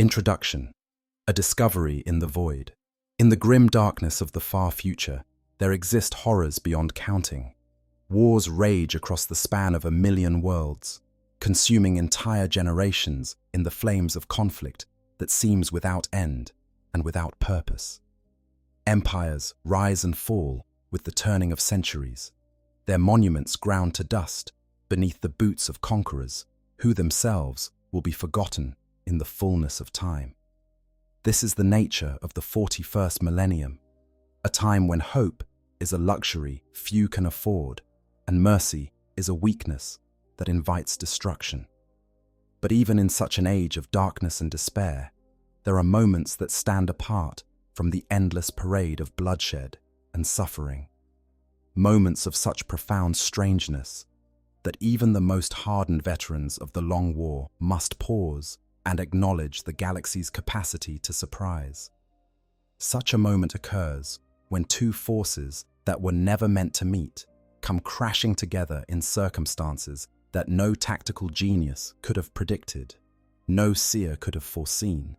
Introduction. A discovery in the void. In the grim darkness of the far future, there exist horrors beyond counting. Wars rage across the span of 1,000,000 worlds, consuming entire generations in the flames of conflict that seems without end and without purpose. Empires rise and fall with the turning of centuries, their monuments ground to dust beneath the boots of conquerors who themselves will be forgotten in the fullness of time. This is the nature of the 41st millennium, a time when hope is a luxury few can afford, and mercy is a weakness that invites destruction. But even in such an age of darkness and despair, there are moments that stand apart from the endless parade of bloodshed and suffering. Moments of such profound strangeness that even the most hardened veterans of the long war must pause and acknowledge the galaxy's capacity to surprise. Such a moment occurs when two forces that were never meant to meet come crashing together in circumstances that no tactical genius could have predicted, no seer could have foreseen,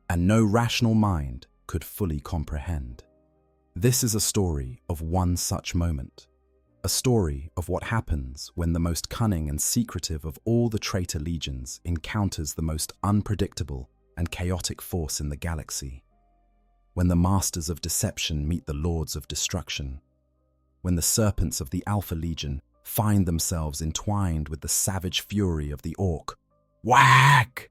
and no rational mind could fully comprehend. This is a story of one such moment, a story of what happens when the most cunning and secretive of all the traitor legions encounters the most unpredictable and chaotic force in the galaxy. When the masters of deception meet the lords of destruction. When the serpents of the Alpha Legion find themselves entwined with the savage fury of the Ork. Whack!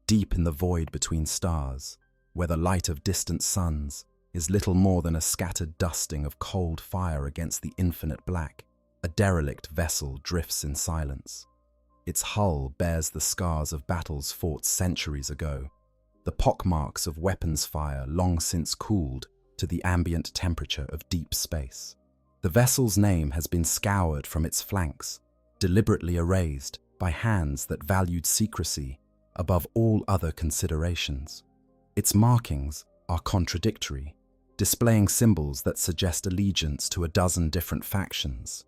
Deep in the void between stars, where the light of distant suns is little more than a scattered dusting of cold fire against the infinite black, a derelict vessel drifts in silence. Its hull bears the scars of battles fought centuries ago, the pockmarks of weapons fire long since cooled to the ambient temperature of deep space. The vessel's name has been scoured from its flanks, deliberately erased by hands that valued secrecy above all other considerations. Its markings are contradictory, displaying symbols that suggest allegiance to a dozen different factions,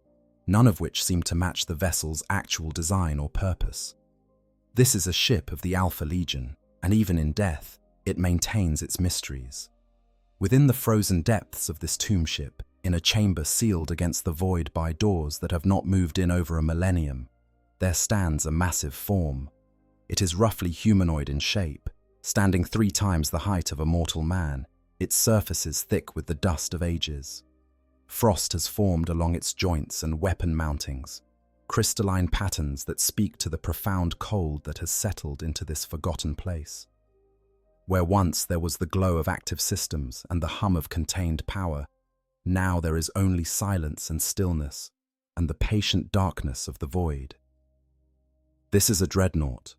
none of which seem to match the vessel's actual design or purpose. This is a ship of the Alpha Legion, and even in death, it maintains its mysteries. Within the frozen depths of this tomb ship, in a chamber sealed against the void by doors that have not moved in over a millennium, there stands a massive form. It is roughly humanoid in shape, standing 3 times the height of a mortal man, its surface is thick with the dust of ages. Frost has formed along its joints and weapon mountings, crystalline patterns that speak to the profound cold that has settled into this forgotten place. Where once there was the glow of active systems and the hum of contained power, now there is only silence and stillness, and the patient darkness of the void. This is a Dreadnought,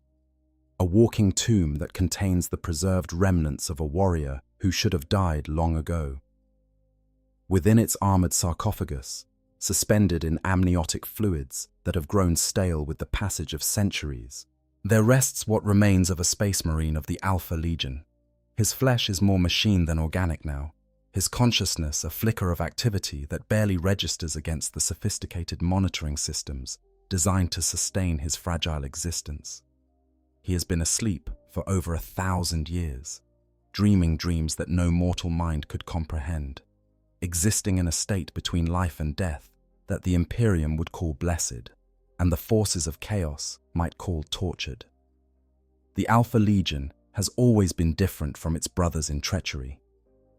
a walking tomb that contains the preserved remnants of a warrior who should have died long ago. Within its armored sarcophagus, suspended in amniotic fluids that have grown stale with the passage of centuries, there rests what remains of a space marine of the Alpha Legion. His flesh is more machine than organic now, his consciousness a flicker of activity that barely registers against the sophisticated monitoring systems designed to sustain his fragile existence. He has been asleep for over 1,000 years, dreaming dreams that no mortal mind could comprehend, existing in a state between life and death that the Imperium would call blessed, and the forces of chaos might call tortured. The Alpha Legion has always been different from its brothers in treachery,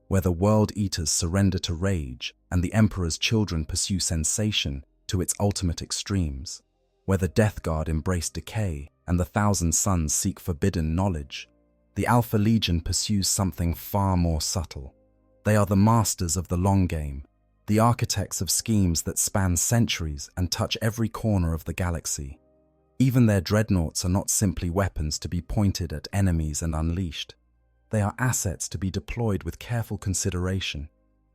where the World Eaters surrender to rage and the Emperor's children pursue sensation to its ultimate extremes, where the Death Guard embrace decay and the Thousand Sons seek forbidden knowledge. The Alpha Legion pursues something far more subtle. They are the masters of the long game, the architects of schemes that span centuries and touch every corner of the galaxy. Even their dreadnoughts are not simply weapons to be pointed at enemies and unleashed. They are assets to be deployed with careful consideration,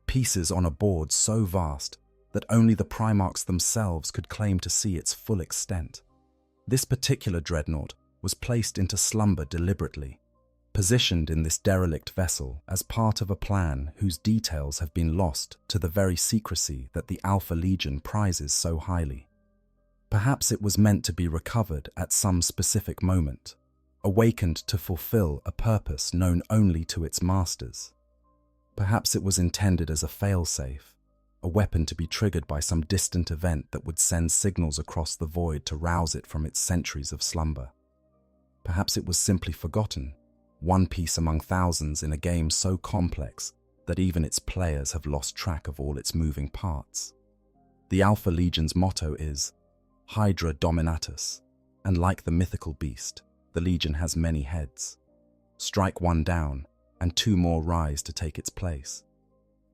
pieces on a board so vast that only the Primarchs themselves could claim to see its full extent. This particular dreadnought was placed into slumber deliberately, positioned in this derelict vessel as part of a plan whose details have been lost to the very secrecy that the Alpha Legion prizes so highly. Perhaps it was meant to be recovered at some specific moment, awakened to fulfill a purpose known only to its masters. Perhaps it was intended as a failsafe, a weapon to be triggered by some distant event that would send signals across the void to rouse it from its centuries of slumber. Perhaps it was simply forgotten, one piece among thousands in a game so complex that even its players have lost track of all its moving parts. The Alpha Legion's motto is Hydra Dominatus, and like the mythical beast, the Legion has many heads. Strike one down, and two more rise to take its place.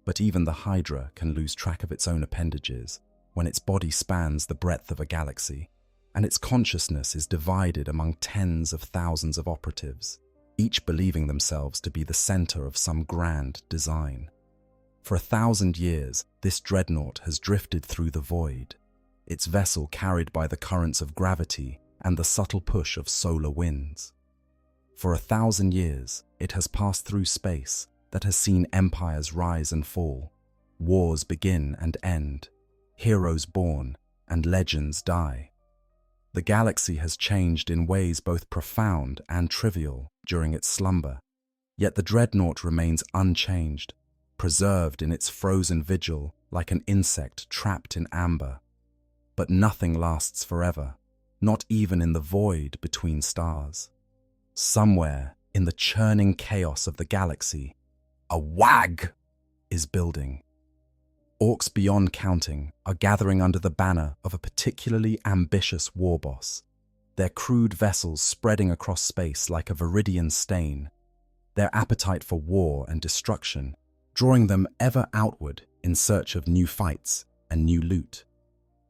But even the Hydra can lose track of its own appendages when its body spans the breadth of a galaxy, and its consciousness is divided among tens of thousands of operatives, each believing themselves to be the center of some grand design. For 1,000 years, this dreadnought has drifted through the void, its vessel carried by the currents of gravity and the subtle push of solar winds. For 1,000 years, it has passed through space that has seen empires rise and fall, wars begin and end, heroes born, and legends die. The galaxy has changed in ways both profound and trivial during its slumber, yet the dreadnought remains unchanged, preserved in its frozen vigil like an insect trapped in amber. But nothing lasts forever, not even in the void between stars. Somewhere in the churning chaos of the galaxy, a wag is building. Orks beyond counting are gathering under the banner of a particularly ambitious war boss, their crude vessels spreading across space like a viridian stain, their appetite for war and destruction drawing them ever outward in search of new fights and new loot.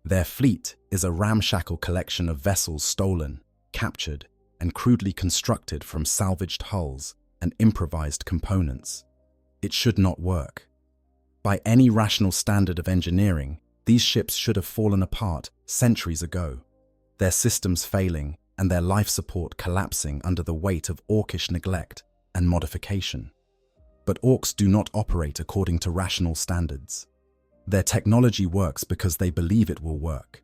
Their fleet is a ramshackle collection of vessels stolen, captured, and crudely constructed from salvaged hulls and improvised components. It should not work. By any rational standard of engineering, these ships should have fallen apart centuries ago, their systems failing and their life support collapsing under the weight of orkish neglect and modification. But Orks do not operate according to rational standards. Their technology works because they believe it will work,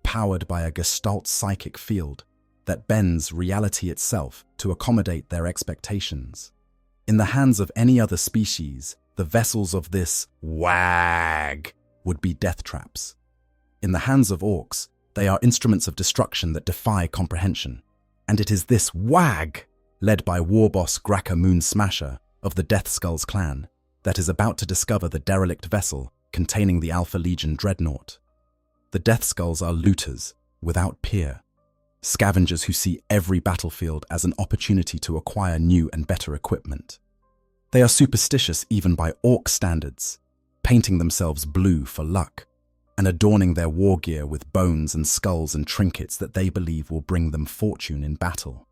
powered by a gestalt psychic field that bends reality itself to accommodate their expectations. In the hands of any other species, the vessels of this wag would be death traps. In the hands of Orks, they are instruments of destruction that defy comprehension. And it is this wag, led by war boss Graka Moon Smasher of the Death Skulls clan, that is about to discover the derelict vessel containing the Alpha Legion dreadnought. The Death Skulls are looters without peer, scavengers who see every battlefield as an opportunity to acquire new and better equipment. They are superstitious even by Ork standards, painting themselves blue for luck and adorning their war gear with bones and skulls and trinkets that they believe will bring them fortune in battle.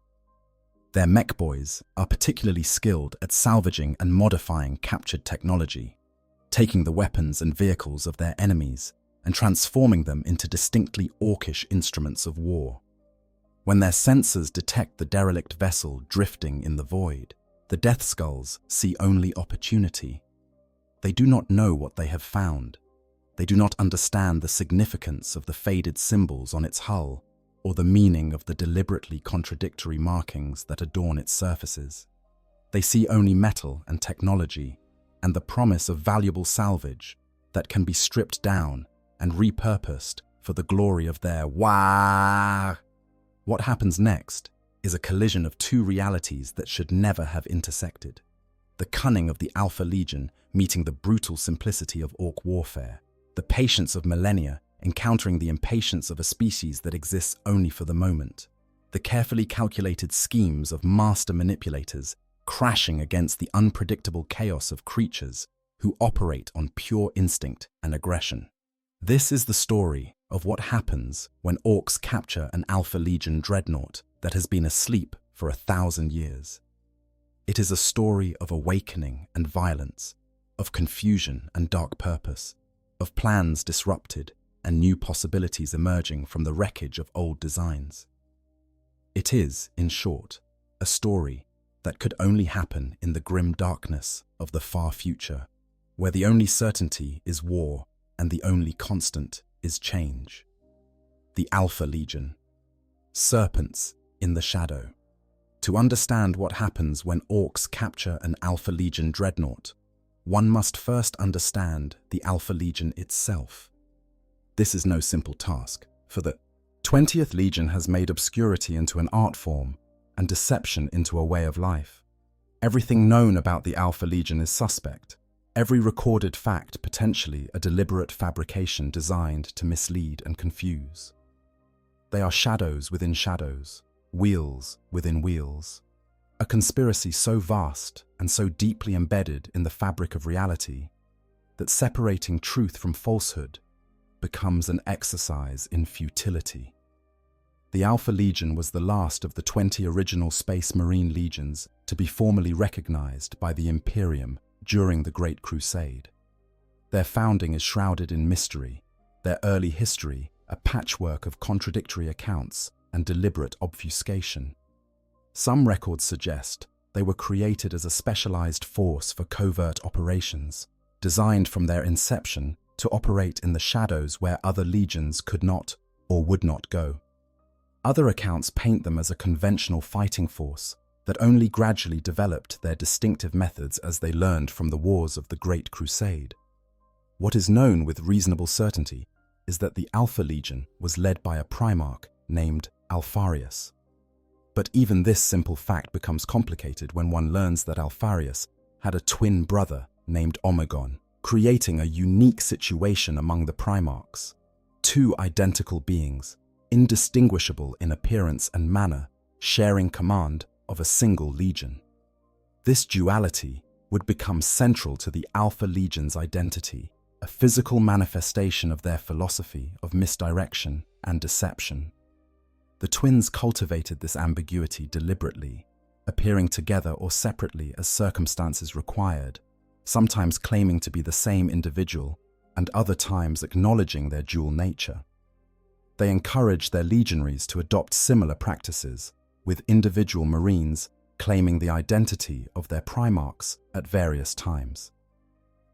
Their mech boys are particularly skilled at salvaging and modifying captured technology, taking the weapons and vehicles of their enemies and transforming them into distinctly orkish instruments of war. When their sensors detect the derelict vessel drifting in the void, the Death Skulls see only opportunity. They do not know what they have found. They do not understand the significance of the faded symbols on its hull or the meaning of the deliberately contradictory markings that adorn its surfaces. They see only metal and technology and the promise of valuable salvage that can be stripped down and repurposed for the glory of their wah. What happens next is a collision of two realities that should never have intersected. The cunning of the Alpha Legion meeting the brutal simplicity of Ork warfare, the patience of millennia encountering the impatience of a species that exists only for the moment, the carefully calculated schemes of master manipulators crashing against the unpredictable chaos of creatures who operate on pure instinct and aggression. This is the story of what happens when Orks capture an Alpha Legion dreadnought that has been asleep for 1,000 years. It is a story of awakening and violence, of confusion and dark purpose, of plans disrupted and new possibilities emerging from the wreckage of old designs. It is, in short, a story that could only happen in the grim darkness of the far future, where the only certainty is war and the only constant is change. The Alpha Legion. Serpents in the shadow. To understand what happens when Orks capture an Alpha Legion Dreadnought, one must first understand the Alpha Legion itself. This is no simple task, for the 20th Legion has made obscurity into an art form and deception into a way of life. Everything known about the Alpha Legion is suspect, every recorded fact potentially a deliberate fabrication designed to mislead and confuse. They are shadows within shadows, wheels within wheels, a conspiracy so vast and so deeply embedded in the fabric of reality that separating truth from falsehood becomes an exercise in futility. The Alpha Legion was the last of the 20 original Space Marine legions to be formally recognized by the Imperium during the Great Crusade. Their founding is shrouded in mystery, their early history a patchwork of contradictory accounts and deliberate obfuscation. Some records suggest they were created as a specialized force for covert operations, designed from their inception to operate in the shadows where other legions could not or would not go. Other accounts paint them as a conventional fighting force that only gradually developed their distinctive methods as they learned from the wars of the Great Crusade. What is known with reasonable certainty is that the Alpha Legion was led by a Primarch named Alfarius. But even this simple fact becomes complicated when one learns that Alfarius had a twin brother named Omegon, creating a unique situation among the Primarchs. Two identical beings, indistinguishable in appearance and manner, sharing command of a single legion. This duality would become central to the Alpha Legion's identity, a physical manifestation of their philosophy of misdirection and deception. The twins cultivated this ambiguity deliberately, appearing together or separately as circumstances required, sometimes claiming to be the same individual and other times acknowledging their dual nature. They encouraged their legionaries to adopt similar practices, with individual Marines claiming the identity of their Primarchs at various times.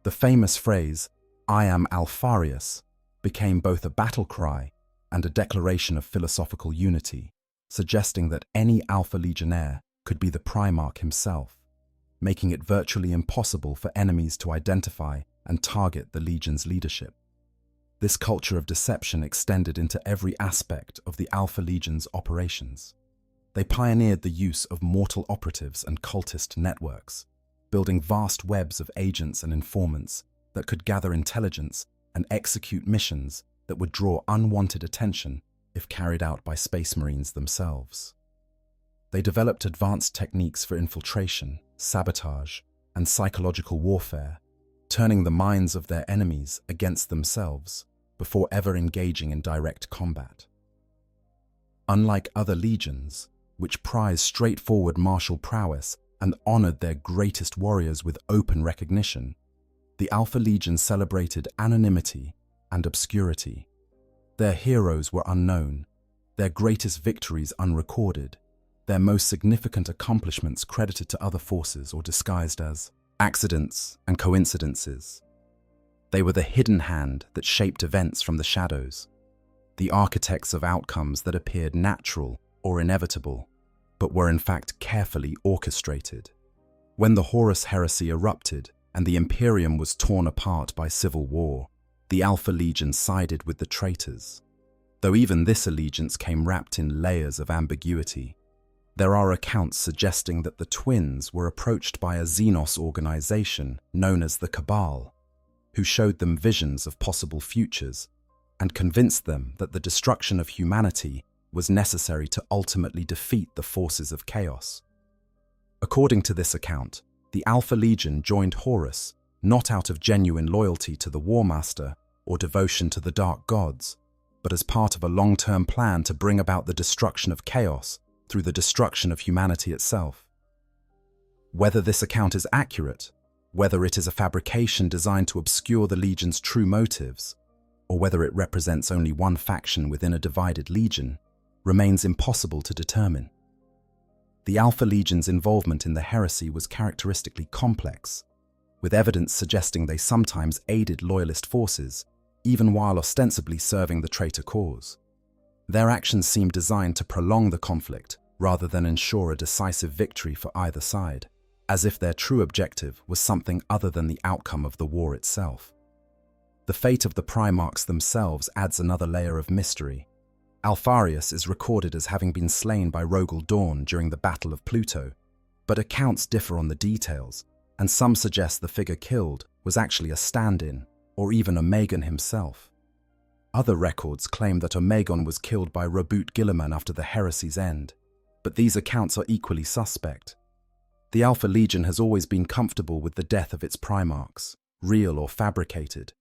The famous phrase, "I am Alfarius," became both a battle cry and a declaration of philosophical unity, suggesting that any Alpha Legionnaire could be the Primarch himself, making it virtually impossible for enemies to identify and target the Legion's leadership. This culture of deception extended into every aspect of the Alpha Legion's operations. They pioneered the use of mortal operatives and cultist networks, building vast webs of agents and informants that could gather intelligence and execute missions that would draw unwanted attention if carried out by Space Marines themselves. They developed advanced techniques for infiltration, sabotage, and psychological warfare, turning the minds of their enemies against themselves before ever engaging in direct combat. Unlike other legions, which prized straightforward martial prowess and honored their greatest warriors with open recognition, the Alpha Legion celebrated anonymity and obscurity. Their heroes were unknown, their greatest victories unrecorded, their most significant accomplishments credited to other forces or disguised as accidents and coincidences. They were the hidden hand that shaped events from the shadows, the architects of outcomes that appeared natural or inevitable, but were in fact carefully orchestrated. When the Horus heresy erupted and the Imperium was torn apart by civil war, the Alpha Legion sided with the traitors. Though even this allegiance came wrapped in layers of ambiguity, there are accounts suggesting that the twins were approached by a Xenos organization known as the Cabal, who showed them visions of possible futures and convinced them that the destruction of humanity was necessary to ultimately defeat the forces of chaos. According to this account, the Alpha Legion joined Horus not out of genuine loyalty to the War Master or devotion to the Dark Gods, but as part of a long-term plan to bring about the destruction of chaos through the destruction of humanity itself. Whether this account is accurate, whether it is a fabrication designed to obscure the Legion's true motives, or whether it represents only one faction within a divided Legion, remains impossible to determine. The Alpha Legion's involvement in the heresy was characteristically complex, with evidence suggesting they sometimes aided loyalist forces, even while ostensibly serving the traitor cause. Their actions seemed designed to prolong the conflict rather than ensure a decisive victory for either side, as if their true objective was something other than the outcome of the war itself. The fate of the Primarchs themselves adds another layer of mystery. Alfarius is recorded as having been slain by Rogel Dawn during the Battle of Pluto, but accounts differ on the details, and some suggest the figure killed was actually a stand-in, or even Omegon himself. Other records claim that Omegon was killed by Robut Guilliman after the heresy's end, but these accounts are equally suspect. The Alpha Legion has always been comfortable with the death of its Primarchs, real or fabricated,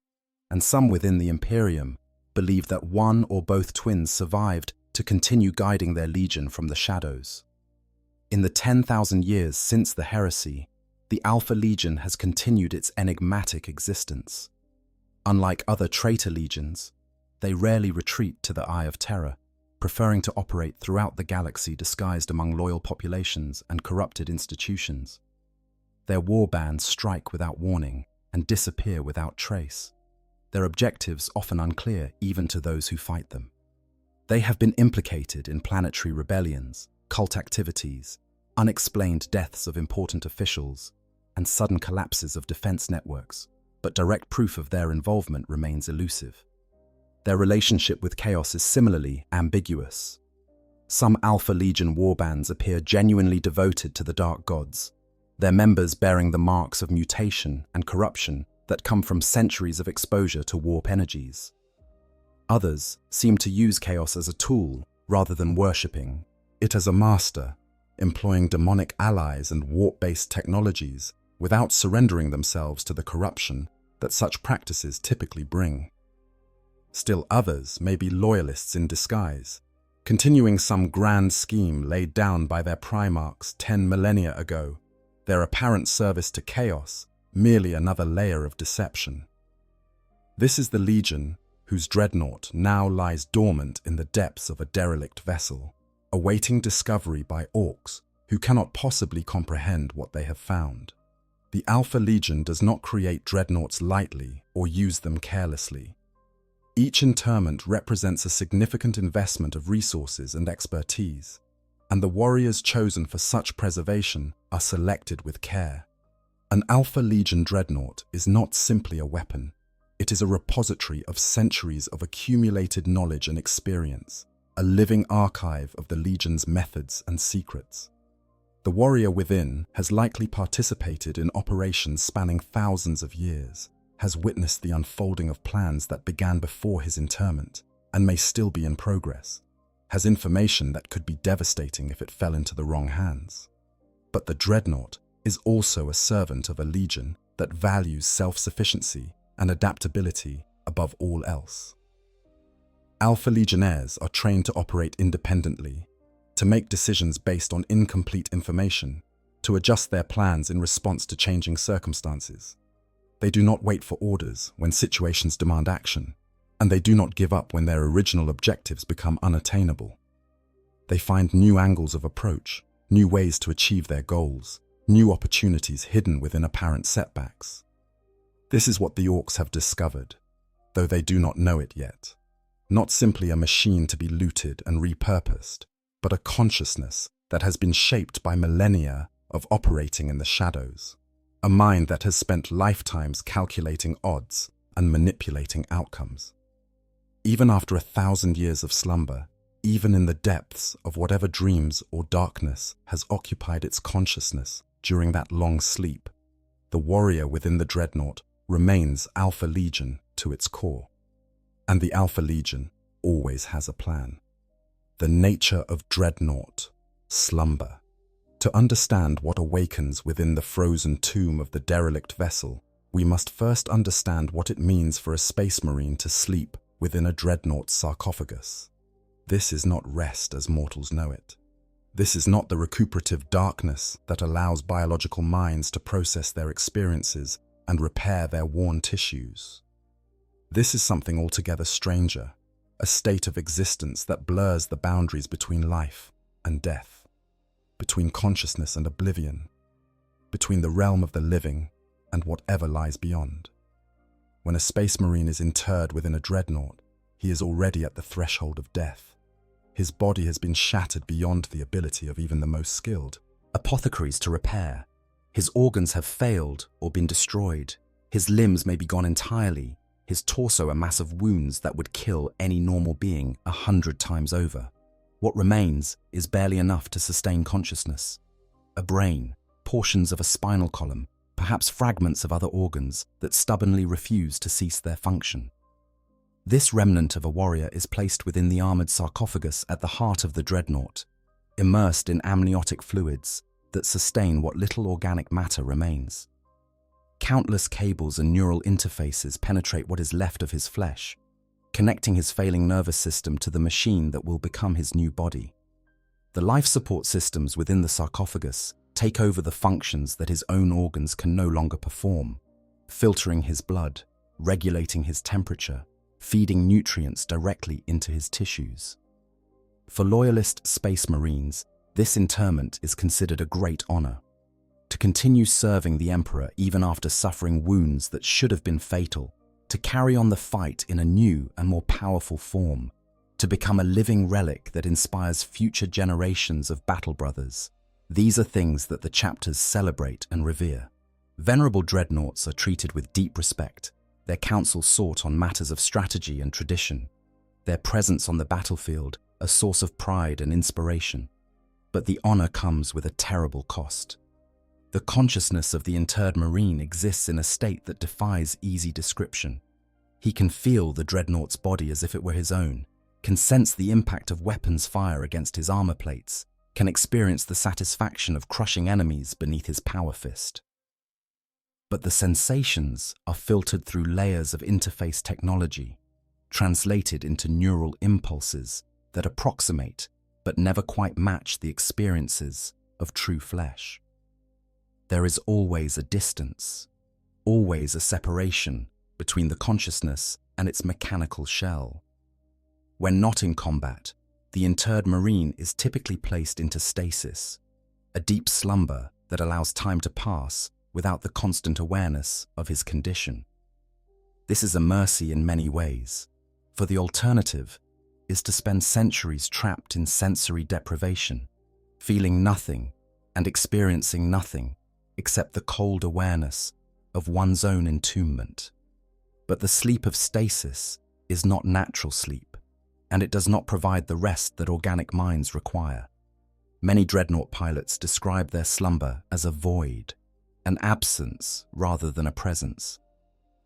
and some within the Imperium believe that one or both twins survived to continue guiding their legion from the shadows. In the 10,000 years since the heresy, the Alpha Legion has continued its enigmatic existence. Unlike other traitor legions, they rarely retreat to the Eye of Terror, preferring to operate throughout the galaxy disguised among loyal populations and corrupted institutions. Their war bands strike without warning and disappear without trace, their objectives often unclear even to those who fight them. They have been implicated in planetary rebellions, cult activities, unexplained deaths of important officials, and sudden collapses of defense networks, but direct proof of their involvement remains elusive. Their relationship with chaos is similarly ambiguous. Some Alpha Legion warbands appear genuinely devoted to the Dark Gods, their members bearing the marks of mutation and corruption that come from centuries of exposure to warp energies. Others seem to use chaos as a tool rather than worshipping it as a master, employing demonic allies and warp-based technologies without surrendering themselves to the corruption that such practices typically bring. Still others may be loyalists in disguise, continuing some grand scheme laid down by their Primarchs 10 millennia ago, their apparent service to chaos merely another layer of deception. This is the Legion whose Dreadnought now lies dormant in the depths of a derelict vessel, awaiting discovery by Orks who cannot possibly comprehend what they have found. The Alpha Legion does not create Dreadnoughts lightly or use them carelessly. Each interment represents a significant investment of resources and expertise, and the warriors chosen for such preservation are selected with care. An Alpha Legion Dreadnought is not simply a weapon. It is a repository of centuries of accumulated knowledge and experience, a living archive of the Legion's methods and secrets. The warrior within has likely participated in operations spanning thousands of years, has witnessed the unfolding of plans that began before his interment and may still be in progress, has information that could be devastating if it fell into the wrong hands. But the Dreadnought is also a servant of a legion that values self-sufficiency and adaptability above all else. Alpha Legionnaires are trained to operate independently, to make decisions based on incomplete information, to adjust their plans in response to changing circumstances. They do not wait for orders when situations demand action, and they do not give up when their original objectives become unattainable. They find new angles of approach, new ways to achieve their goals, new opportunities hidden within apparent setbacks. This is what the Orks have discovered, though they do not know it yet. Not simply a machine to be looted and repurposed, but a consciousness that has been shaped by millennia of operating in the shadows. A mind that has spent lifetimes calculating odds and manipulating outcomes. Even after 1,000 years of slumber, even in the depths of whatever dreams or darkness has occupied its consciousness during that long sleep, the warrior within the Dreadnought remains Alpha Legion to its core. And the Alpha Legion always has a plan. The nature of Dreadnought, slumber. To understand what awakens within the frozen tomb of the derelict vessel, we must first understand what it means for a space marine to sleep within a Dreadnought sarcophagus. This is not rest as mortals know it. This is not the recuperative darkness that allows biological minds to process their experiences and repair their worn tissues. This is something altogether stranger, a state of existence that blurs the boundaries between life and death, between consciousness and oblivion, between the realm of the living and whatever lies beyond. When a space marine is interred within a Dreadnought, he is already at the threshold of death. His body has been shattered beyond the ability of even the most skilled. Apothecaries to repair. His organs have failed or been destroyed. His limbs may be gone entirely. His torso a mass of wounds that would kill any normal being 100 times over. What remains is barely enough to sustain consciousness. A brain, portions of a spinal column, perhaps fragments of other organs that stubbornly refuse to cease their function. This remnant of a warrior is placed within the armored sarcophagus at the heart of the Dreadnought, immersed in amniotic fluids that sustain what little organic matter remains. Countless cables and neural interfaces penetrate what is left of his flesh, connecting his failing nervous system to the machine that will become his new body. The life support systems within the sarcophagus take over the functions that his own organs can no longer perform, filtering his blood, regulating his temperature, feeding nutrients directly into his tissues. For loyalist space marines, this interment is considered a great honor. To continue serving the Emperor even after suffering wounds that should have been fatal, to carry on the fight in a new and more powerful form, to become a living relic that inspires future generations of battle brothers. These are things that the chapters celebrate and revere. Venerable dreadnoughts are treated with deep respect, their counsel sought on matters of strategy and tradition, their presence on the battlefield a source of pride and inspiration. But the honor comes with a terrible cost. The consciousness of the interred marine exists in a state that defies easy description. He can feel the dreadnought's body as if it were his own, can sense the impact of weapons fire against his armor plates, can experience the satisfaction of crushing enemies beneath his power fist. But the sensations are filtered through layers of interface technology, translated into neural impulses that approximate but never quite match the experiences of true flesh. There is always a distance, always a separation between the consciousness and its mechanical shell. When not in combat, the interred marine is typically placed into stasis, a deep slumber that allows time to pass without the constant awareness of his condition. This is a mercy in many ways, for the alternative is to spend centuries trapped in sensory deprivation, feeling nothing and experiencing nothing except the cold awareness of one's own entombment. But the sleep of stasis is not natural sleep, and it does not provide the rest that organic minds require. Many dreadnought pilots describe their slumber as a void, an absence rather than a presence.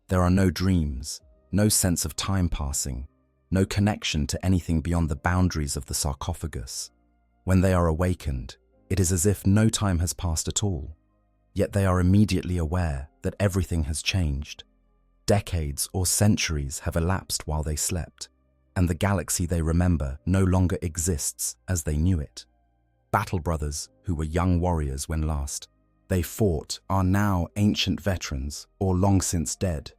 There are no dreams, no sense of time passing, no connection to anything beyond the boundaries of the sarcophagus. When they are awakened, it is as if no time has passed at all. Yet they are immediately aware that everything has changed. Decades or centuries have elapsed while they slept, and the galaxy they remember no longer exists as they knew it. Battle brothers, who were young warriors when last they fought, are now ancient veterans or long since dead.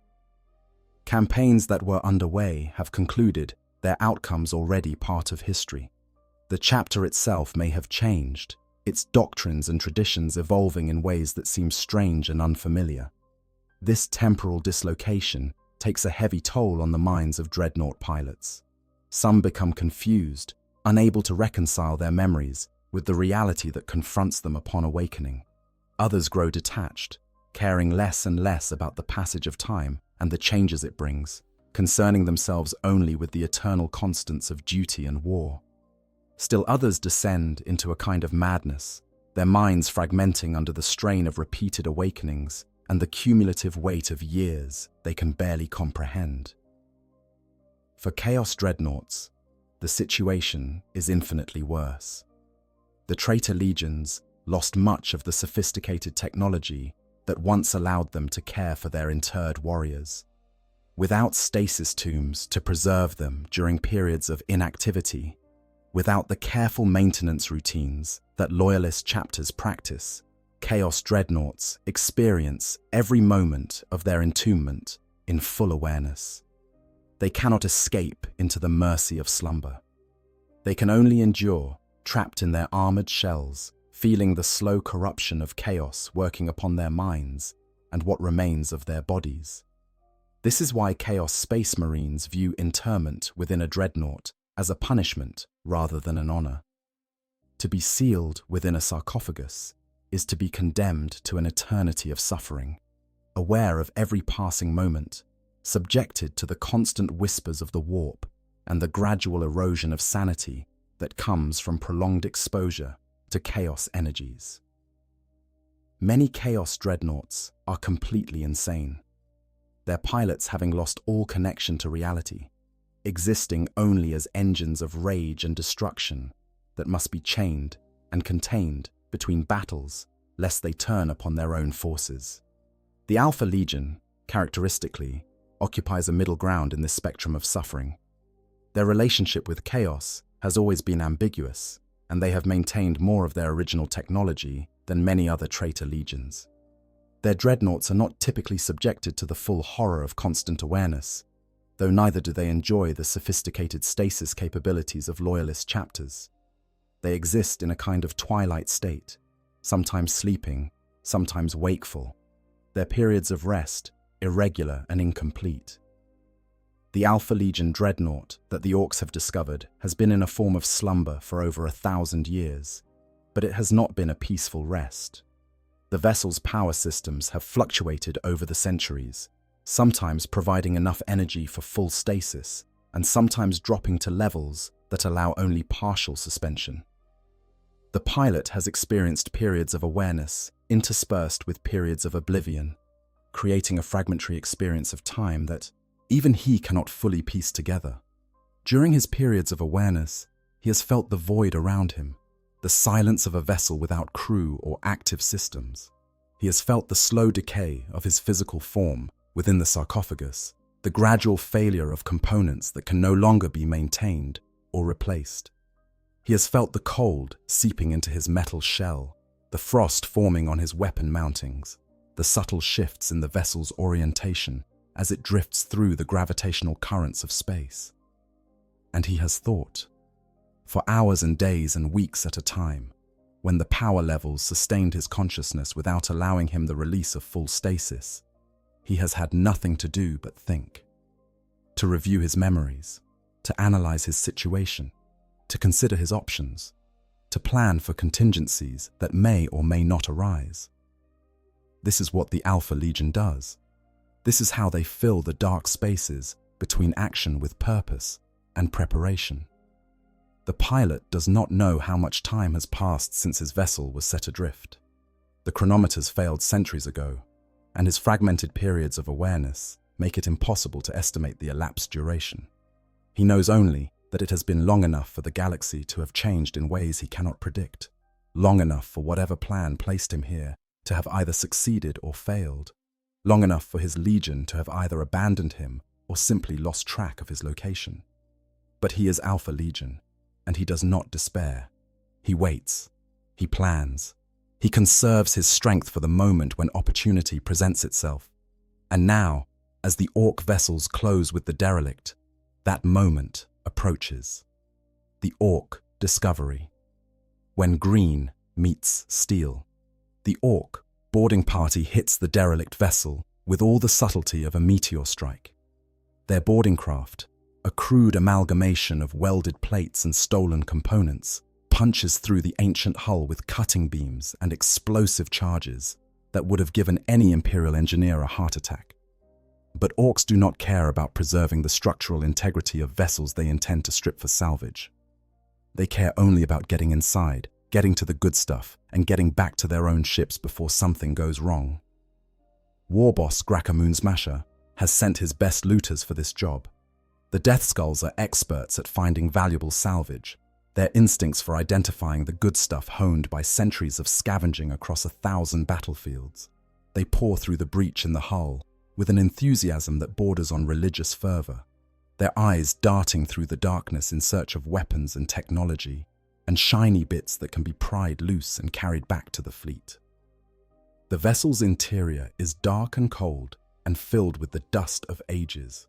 Campaigns that were underway have concluded, their outcomes already part of history. The chapter itself may have changed, its doctrines and traditions evolving in ways that seem strange and unfamiliar. This temporal dislocation takes a heavy toll on the minds of dreadnought pilots. Some become confused, unable to reconcile their memories with the reality that confronts them upon awakening. Others grow detached, caring less and less about the passage of time and the changes it brings, concerning themselves only with the eternal constants of duty and war. Still others descend into a kind of madness, their minds fragmenting under the strain of repeated awakenings and the cumulative weight of years they can barely comprehend. For Chaos Dreadnoughts, the situation is infinitely worse. The traitor legions lost much of the sophisticated technology that once allowed them to care for their interred warriors. Without stasis tombs to preserve them during periods of inactivity, without the careful maintenance routines that loyalist chapters practice, Chaos Dreadnoughts experience every moment of their entombment in full awareness. They cannot escape into the mercy of slumber. They can only endure, trapped in their armored shells, feeling the slow corruption of chaos working upon their minds and what remains of their bodies. This is why Chaos Space Marines view interment within a dreadnought as a punishment rather than an honor. To be sealed within a sarcophagus is to be condemned to an eternity of suffering, aware of every passing moment, subjected to the constant whispers of the warp and the gradual erosion of sanity that comes from prolonged exposure to chaos energies. Many chaos dreadnoughts are completely insane, their pilots having lost all connection to reality, existing only as engines of rage and destruction that must be chained and contained between battles lest they turn upon their own forces. The Alpha Legion, characteristically, occupies a middle ground in this spectrum of suffering. Their relationship with chaos has always been ambiguous, and they have maintained more of their original technology than many other traitor legions. Their dreadnoughts are not typically subjected to the full horror of constant awareness, though neither do they enjoy the sophisticated stasis capabilities of loyalist chapters. They exist in a kind of twilight state, sometimes sleeping, sometimes wakeful, their periods of rest irregular and incomplete. The Alpha Legion Dreadnought that the Orks have discovered has been in a form of slumber for over 1,000 years, but it has not been a peaceful rest. The vessel's power systems have fluctuated over the centuries, sometimes providing enough energy for full stasis, and sometimes dropping to levels that allow only partial suspension. The pilot has experienced periods of awareness interspersed with periods of oblivion, creating a fragmentary experience of time that even he cannot fully piece together. During his periods of awareness, he has felt the void around him, the silence of a vessel without crew or active systems. He has felt the slow decay of his physical form within the sarcophagus, the gradual failure of components that can no longer be maintained or replaced. He has felt the cold seeping into his metal shell, the frost forming on his weapon mountings, the subtle shifts in the vessel's orientation as it drifts through the gravitational currents of space. And he has thought, for hours and days and weeks at a time, when the power levels sustained his consciousness without allowing him the release of full stasis, he has had nothing to do but think, to review his memories, to analyze his situation, to consider his options, to plan for contingencies that may or may not arise. This is what the Alpha Legion does. This is how they fill the dark spaces between action with purpose and preparation. The pilot does not know how much time has passed since his vessel was set adrift. The chronometers failed centuries ago, and his fragmented periods of awareness make it impossible to estimate the elapsed duration. He knows only that it has been long enough for the galaxy to have changed in ways he cannot predict, long enough for whatever plan placed him here to have either succeeded or failed, long enough for his legion to have either abandoned him or simply lost track of his location. But he is Alpha Legion, and he does not despair. He waits, he plans, he conserves his strength for the moment when opportunity presents itself. And now, as the Ork vessels close with the derelict, that moment approaches. The Ork discovery. When green meets steel, the Ork boarding party hits the derelict vessel with all the subtlety of a meteor strike. Their boarding craft, a crude amalgamation of welded plates and stolen components, punches through the ancient hull with cutting beams and explosive charges that would have given any Imperial engineer a heart attack. But Orks do not care about preserving the structural integrity of vessels they intend to strip for salvage. They care only about getting inside, getting to the good stuff, and getting back to their own ships before something goes wrong. War boss Graka Moonsmasher has sent his best looters for this job. The Death Skulls are experts at finding valuable salvage, their instincts for identifying the good stuff honed by centuries of scavenging across 1,000 battlefields. They pour through the breach in the hull with an enthusiasm that borders on religious fervor, their eyes darting through the darkness in search of weapons and technology, and shiny bits that can be pried loose and carried back to the fleet. The vessel's interior is dark and cold and filled with the dust of ages.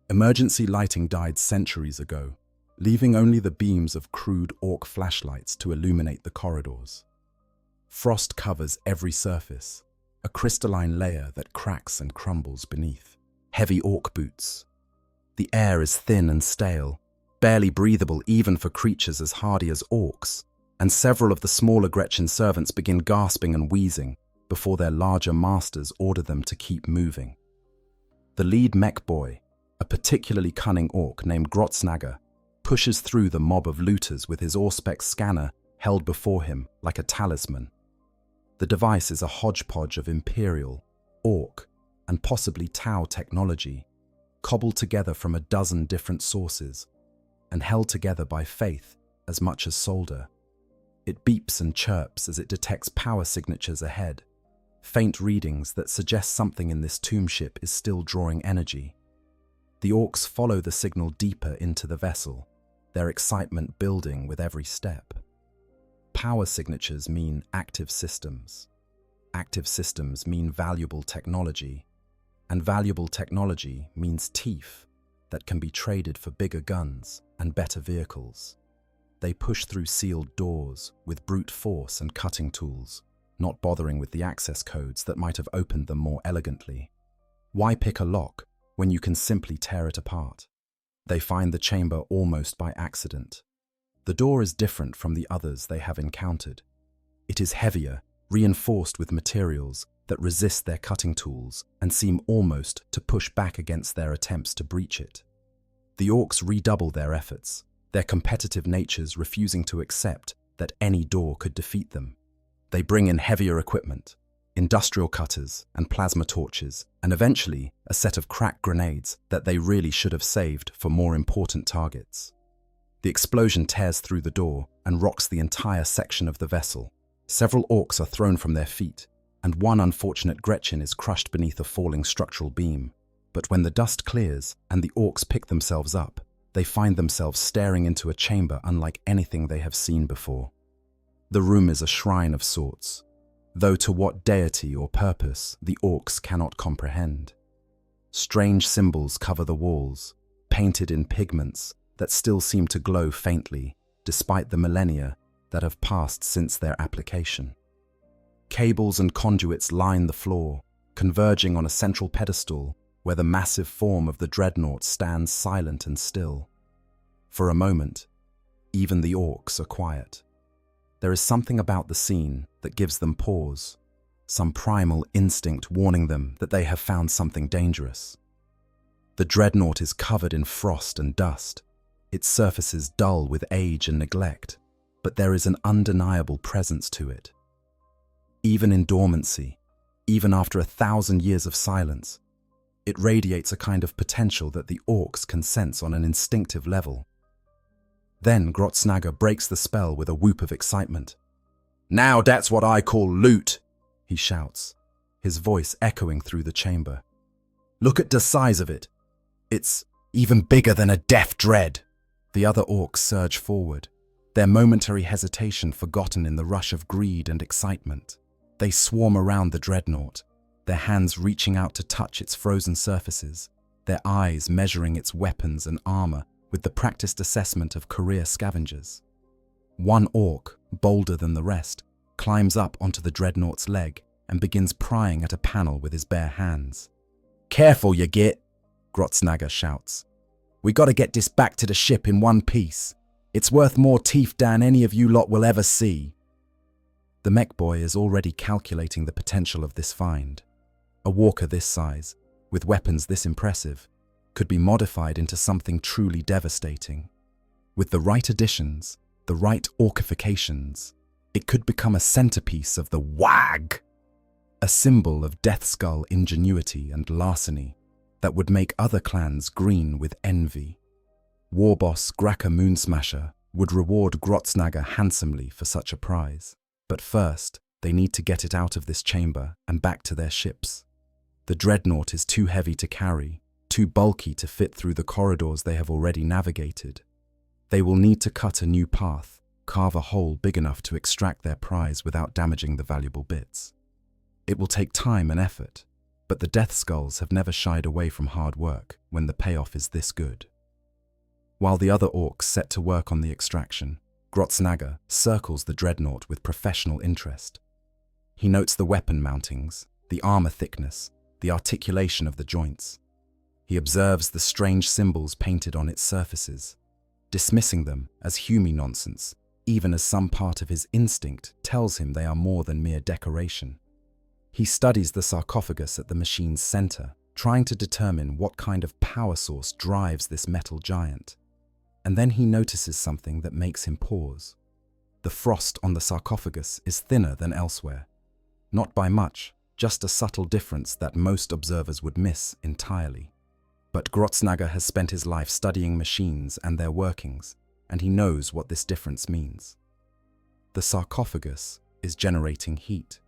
Emergency lighting died centuries ago, leaving only the beams of crude Ork flashlights to illuminate the corridors. Frost covers every surface, a crystalline layer that cracks and crumbles beneath. Heavy Ork boots. The air is thin and stale, barely breathable even for creatures as hardy as orcs, and several of the smaller Gretchen servants begin gasping and wheezing before their larger masters order them to keep moving. The lead mech boy, a particularly cunning orc named Grotznaga, pushes through the mob of looters with his Auspex scanner held before him like a talisman. The device is a hodgepodge of Imperial, Ork, and possibly Tau technology, cobbled together from a dozen different sources, and held together by faith as much as solder. It beeps and chirps as it detects power signatures ahead, faint readings that suggest something in this tomb ship is still drawing energy. The orcs follow the signal deeper into the vessel, their excitement building with every step. Power signatures mean active systems. Active systems mean valuable technology, and valuable technology means teeth that can be traded for bigger guns and better vehicles. They push through sealed doors with brute force and cutting tools, not bothering with the access codes that might have opened them more elegantly. Why pick a lock when you can simply tear it apart? They find the chamber almost by accident. The door is different from the others they have encountered. It is heavier, reinforced with materials that resist their cutting tools and seem almost to push back against their attempts to breach it. The orcs redouble their efforts, their competitive natures refusing to accept that any door could defeat them. They bring in heavier equipment, industrial cutters and plasma torches, and eventually a set of crack grenades that they really should have saved for more important targets. The explosion tears through the door and rocks the entire section of the vessel. Several orcs are thrown from their feet, and one unfortunate Gretchen is crushed beneath a falling structural beam. But when the dust clears and the orcs pick themselves up, they find themselves staring into a chamber unlike anything they have seen before. The room is a shrine of sorts, though to what deity or purpose the orcs cannot comprehend. Strange symbols cover the walls, painted in pigments that still seem to glow faintly, despite the millennia that have passed since their application. Cables and conduits line the floor, converging on a central pedestal where the massive form of the Dreadnought stands silent and still. For a moment, even the orcs are quiet. There is something about the scene that gives them pause, some primal instinct warning them that they have found something dangerous. The Dreadnought is covered in frost and dust, its surfaces dull with age and neglect, but there is an undeniable presence to it. Even in dormancy, even after 1,000 years of silence, it radiates a kind of potential that the orcs can sense on an instinctive level. Then Grotznaga breaks the spell with a whoop of excitement. "Now that's what I call loot," he shouts, his voice echoing through the chamber. "Look at the size of it. It's even bigger than a death dread." The other orcs surge forward, their momentary hesitation forgotten in the rush of greed and excitement. They swarm around the Dreadnought, their hands reaching out to touch its frozen surfaces, their eyes measuring its weapons and armor with the practiced assessment of career scavengers. One orc, bolder than the rest, climbs up onto the Dreadnought's leg and begins prying at a panel with his bare hands. "Careful, you git," Grotznaga shouts. "We gotta get this back to the ship in one piece. It's worth more teeth than any of you lot will ever see." The mech boy is already calculating the potential of this find. A walker this size, with weapons this impressive, could be modified into something truly devastating. With the right additions, the right orcifications, it could become a centerpiece of the WAG, a symbol of Death Skull ingenuity and larceny that would make other clans green with envy. Warboss Graka Moonsmasher would reward Grotznaga handsomely for such a prize. But first, they need to get it out of this chamber and back to their ships. The Dreadnought is too heavy to carry, too bulky to fit through the corridors they have already navigated. They will need to cut a new path, carve a hole big enough to extract their prize without damaging the valuable bits. It will take time and effort, but the Death Skulls have never shied away from hard work when the payoff is this good. While the other orcs set to work on the extraction, Grotznaga circles the Dreadnought with professional interest. He notes the weapon mountings, the armor thickness, the articulation of the joints. He observes the strange symbols painted on its surfaces. dismissing them as Hume nonsense, even as some part of his instinct tells him they are more than mere decoration. He studies the sarcophagus at the machine's center, trying to determine what kind of power source drives this metal giant. And then he notices something that makes him pause. The frost on the sarcophagus is thinner than elsewhere. Not by much, just a subtle difference that most observers would miss entirely. But Grotznaga has spent his life studying machines and their workings, and he knows what this difference means. The sarcophagus is generating heat.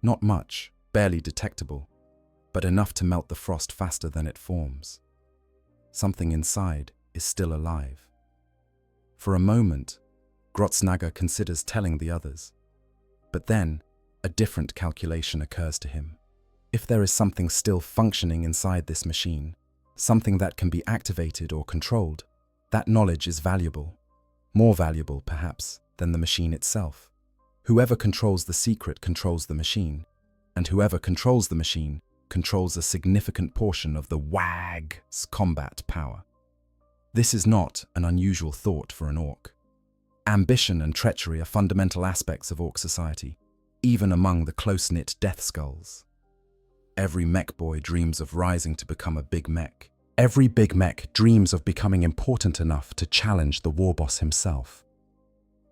Not much, barely detectable, but enough to melt the frost faster than it forms. Something inside is still alive. For a moment, Grotznaga considers telling the others. But then, a different calculation occurs to him. If there is something still functioning inside this machine, something that can be activated or controlled, that knowledge is valuable. More valuable, perhaps, than the machine itself. Whoever controls the secret controls the machine, and whoever controls the machine controls a significant portion of the WAG's combat power. This is not an unusual thought for an Ork. Ambition and treachery are fundamental aspects of Ork society, even among the close-knit Death Skulls. Every mech boy dreams of rising to become a big mech. Every big mech dreams of becoming important enough to challenge the war boss himself.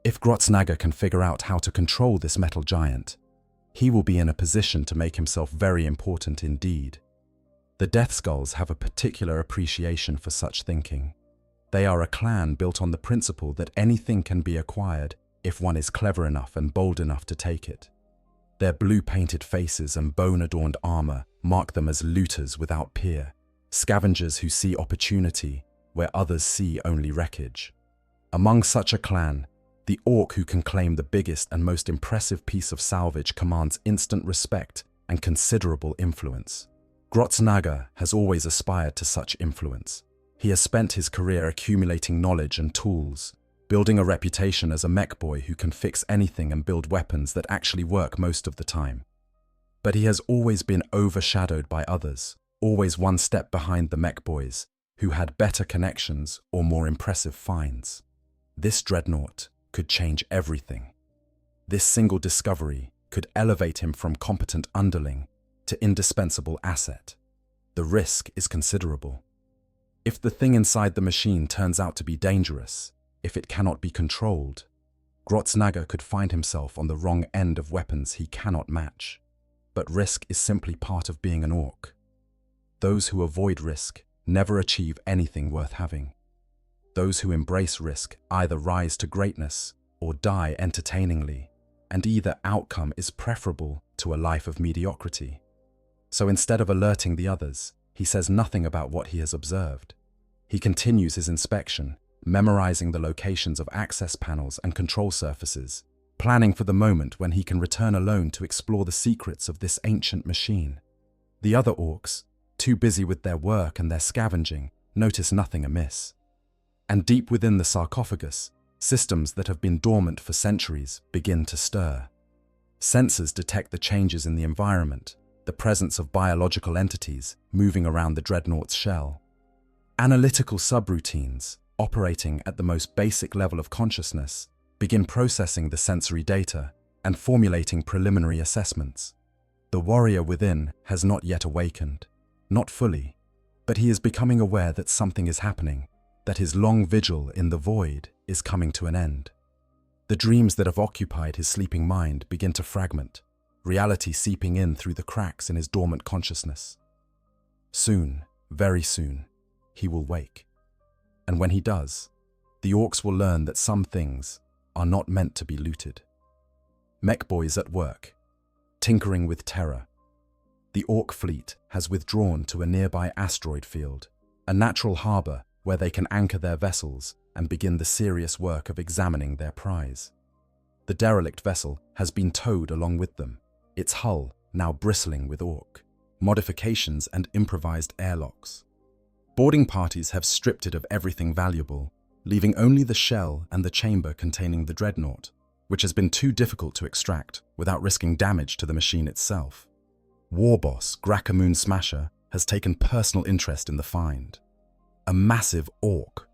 If Grotznaga can figure out how to control this metal giant, he will be in a position to make himself very important indeed. The Death Skulls have a particular appreciation for such thinking. They are a clan built on the principle that anything can be acquired if one is clever enough and bold enough to take it. Their blue-painted faces and bone-adorned armor mark them as looters without peer, scavengers who see opportunity where others see only wreckage. Among such a clan, the Ork who can claim the biggest and most impressive piece of salvage commands instant respect and considerable influence. Grotznaga has always aspired to such influence. He has spent his career accumulating knowledge and tools, building a reputation as a mech boy who can fix anything and build weapons that actually work most of the time. But he has always been overshadowed by others, always one step behind the mech boys, who had better connections or more impressive finds. This Dreadnought could change everything. This single discovery could elevate him from competent underling to indispensable asset. The risk is considerable. If the thing inside the machine turns out to be dangerous, if it cannot be controlled, Grotznaga could find himself on the wrong end of weapons he cannot match. But risk is simply part of being an Ork. Those who avoid risk never achieve anything worth having. Those who embrace risk either rise to greatness or die entertainingly, and either outcome is preferable to a life of mediocrity. So instead of alerting the others, he says nothing about what he has observed. He continues his inspection, memorizing the locations of access panels and control surfaces, planning for the moment when he can return alone to explore the secrets of this ancient machine. The other Orks, too busy with their work and their scavenging, notice nothing amiss. And deep within the sarcophagus, systems that have been dormant for centuries begin to stir. Sensors detect the changes in the environment, the presence of biological entities moving around the Dreadnought's shell. Analytical subroutines, operating at the most basic level of consciousness, begin processing the sensory data and formulating preliminary assessments. The warrior within has not yet awakened, not fully, but he is becoming aware that something is happening, that his long vigil in the void is coming to an end. The dreams that have occupied his sleeping mind begin to fragment, reality seeping in through the cracks in his dormant consciousness. Soon, very soon, he will wake. And when he does, the Orks will learn that some things are not meant to be looted. Mech boys at work, tinkering with terror. The Ork fleet has withdrawn to a nearby asteroid field, a natural harbor where they can anchor their vessels and begin the serious work of examining their prize. The derelict vessel has been towed along with them, its hull now bristling with Ork, modifications and improvised airlocks. Boarding parties have stripped it of everything valuable, leaving only the shell and the chamber containing the Dreadnought, which has been too difficult to extract without risking damage to the machine itself. War boss Grakamoon Smasher has taken personal interest in the find. A massive Ork,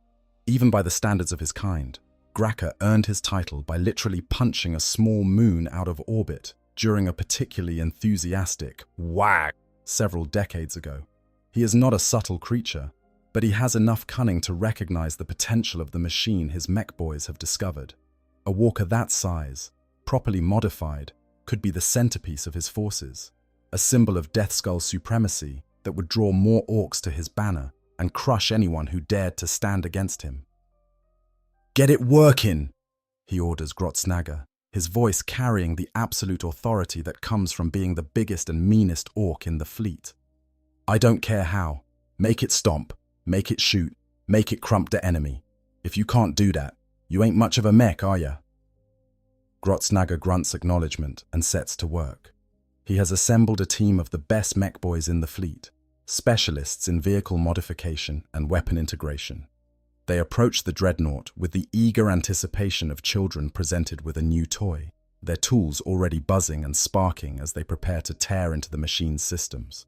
Even by the standards of his kind, Graka earned his title by literally punching a small moon out of orbit during a particularly enthusiastic whack several decades ago. He is not a subtle creature, but he has enough cunning to recognize the potential of the machine his mech boys have discovered. A walker that size, properly modified, could be the centerpiece of his forces, a symbol of Death Skull's supremacy that would draw more orcs to his banner and crush anyone who dared to stand against him. "Get it working!" he orders Grotznaga, his voice carrying the absolute authority that comes from being the biggest and meanest orc in the fleet. "I don't care how. Make it stomp, make it shoot, make it crump the enemy. If you can't do that, you ain't much of a mech, are ya?" Grotznaga grunts acknowledgement and sets to work. He has assembled a team of the best mech boys in the fleet, specialists in vehicle modification and weapon integration. They approach the Dreadnought with the eager anticipation of children presented with a new toy, their tools already buzzing and sparking as they prepare to tear into the machine's systems.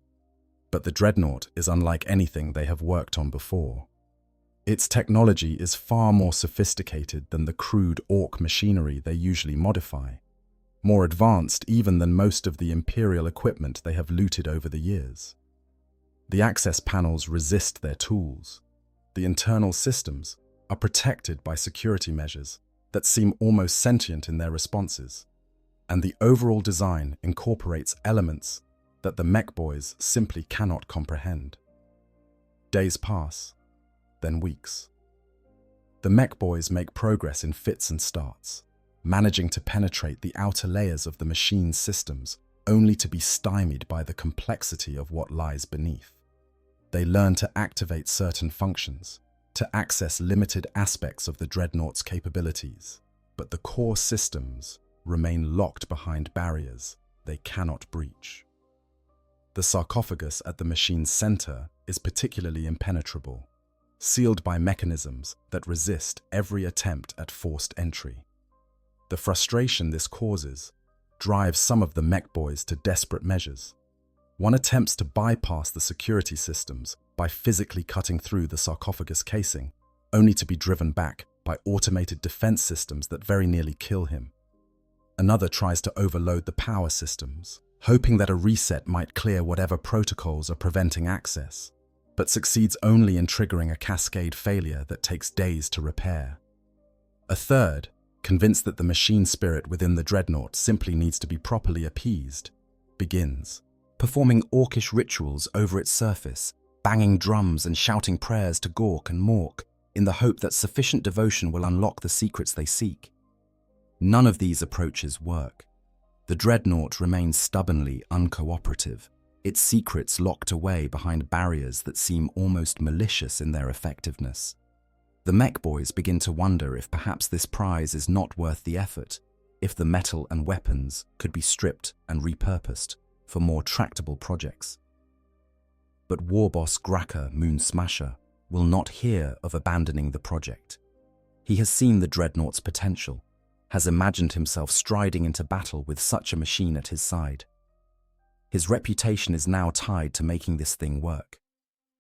But the Dreadnought is unlike anything they have worked on before. Its technology is far more sophisticated than the crude orc machinery they usually modify, more advanced even than most of the Imperial equipment they have looted over the years. The access panels resist their tools. The internal systems are protected by security measures that seem almost sentient in their responses, and the overall design incorporates elements that the mech boys simply cannot comprehend. Days pass, then weeks. The mech boys make progress in fits and starts, managing to penetrate the outer layers of the machine's systems only to be stymied by the complexity of what lies beneath. They learn to activate certain functions, to access limited aspects of the Dreadnought's capabilities, but the core systems remain locked behind barriers they cannot breach. The sarcophagus at the machine's center is particularly impenetrable, sealed by mechanisms that resist every attempt at forced entry. The frustration this causes drives some of the mech boys to desperate measures. One attempts to bypass the security systems by physically cutting through the sarcophagus casing, only to be driven back by automated defense systems that very nearly kill him. Another tries to overload the power systems, hoping that a reset might clear whatever protocols are preventing access, but succeeds only in triggering a cascade failure that takes days to repair. A third, convinced that the machine spirit within the Dreadnought simply needs to be properly appeased, begins performing orcish rituals over its surface, banging drums and shouting prayers to Gork and Mork in the hope that sufficient devotion will unlock the secrets they seek. None of these approaches work. The Dreadnought remains stubbornly uncooperative, its secrets locked away behind barriers that seem almost malicious in their effectiveness. The mech boys begin to wonder if perhaps this prize is not worth the effort, if the metal and weapons could be stripped and repurposed for more tractable projects. But Warboss Graka Moon Smasher will not hear of abandoning the project. He has seen the Dreadnought's potential, has imagined himself striding into battle with such a machine at his side. His reputation is now tied to making this thing work,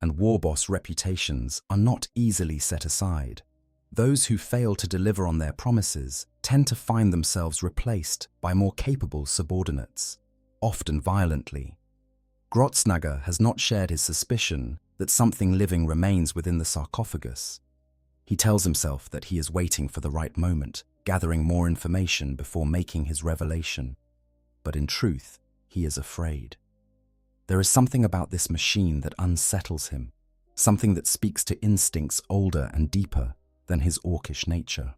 and Warboss reputations are not easily set aside. Those who fail to deliver on their promises tend to find themselves replaced by more capable subordinates, often violently. Grotznaga has not shared his suspicion that something living remains within the sarcophagus. He tells himself that he is waiting for the right moment, gathering more information before making his revelation. But in truth, he is afraid. There is something about this machine that unsettles him, something that speaks to instincts older and deeper than his orcish nature.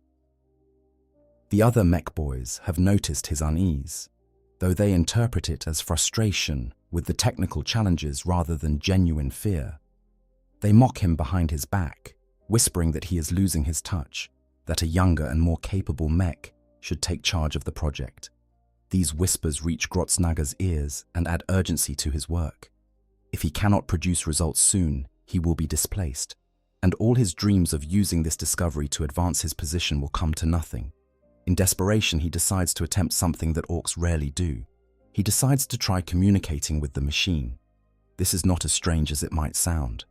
The other mech boys have noticed his unease, though they interpret it as frustration with the technical challenges rather than genuine fear. They mock him behind his back, whispering that he is losing his touch, that a younger and more capable mech should take charge of the project. These whispers reach Grotznaga's ears and add urgency to his work. If he cannot produce results soon, he will be displaced, and all his dreams of using this discovery to advance his position will come to nothing. In desperation, he decides to attempt something that orcs rarely do. He decides to try communicating with the machine. This is not as strange as it might sound.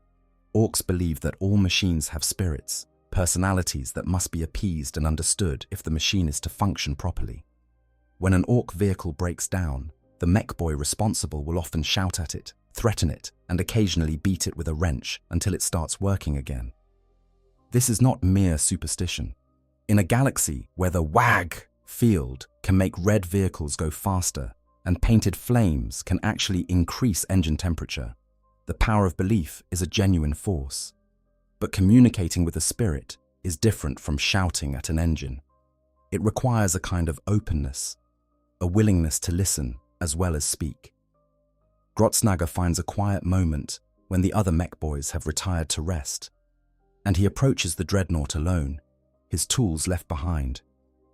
Orcs believe that all machines have spirits, personalities that must be appeased and understood if the machine is to function properly. When an Ork vehicle breaks down, the mech boy responsible will often shout at it, threaten it, and occasionally beat it with a wrench until it starts working again. This is not mere superstition. In a galaxy where the WAG field can make red vehicles go faster and painted flames can actually increase engine temperature, the power of belief is a genuine force. But communicating with a spirit is different from shouting at an engine. It requires a kind of openness, a willingness to listen as well as speak. Grotznaga finds a quiet moment when the other mech boys have retired to rest, and he approaches the Dreadnought alone, his tools left behind,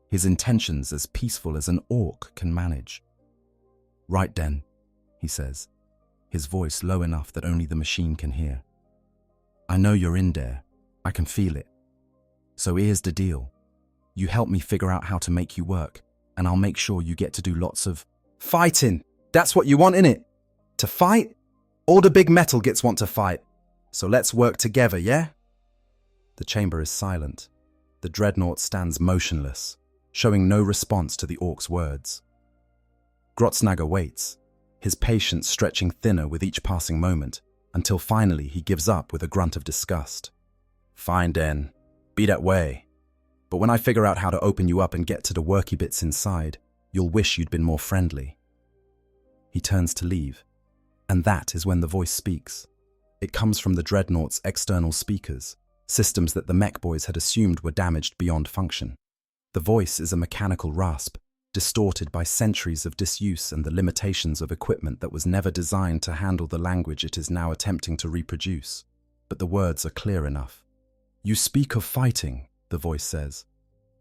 his intentions as peaceful as an Ork can manage. "Right, Den," he says, his voice low enough that only the machine can hear. "I know you're in there. I can feel it. So here's the deal. You help me figure out how to make you work, and I'll make sure you get to do lots of fighting. That's what you want, innit? To fight? All the big metal gits want to fight. So let's work together, yeah?" The chamber is silent. The Dreadnought stands motionless, showing no response to the Ork's words. Grotznaga waits, his patience stretching thinner with each passing moment, until finally he gives up with a grunt of disgust. "Fine, Den. Be that way. But when I figure out how to open you up and get to the worky bits inside, you'll wish you'd been more friendly." He turns to leave, and that is when the voice speaks. It comes from the Dreadnought's external speakers, systems that the mech boys had assumed were damaged beyond function. The voice is a mechanical rasp, distorted by centuries of disuse and the limitations of equipment that was never designed to handle the language it is now attempting to reproduce. But the words are clear enough. "You speak of fighting," the voice says.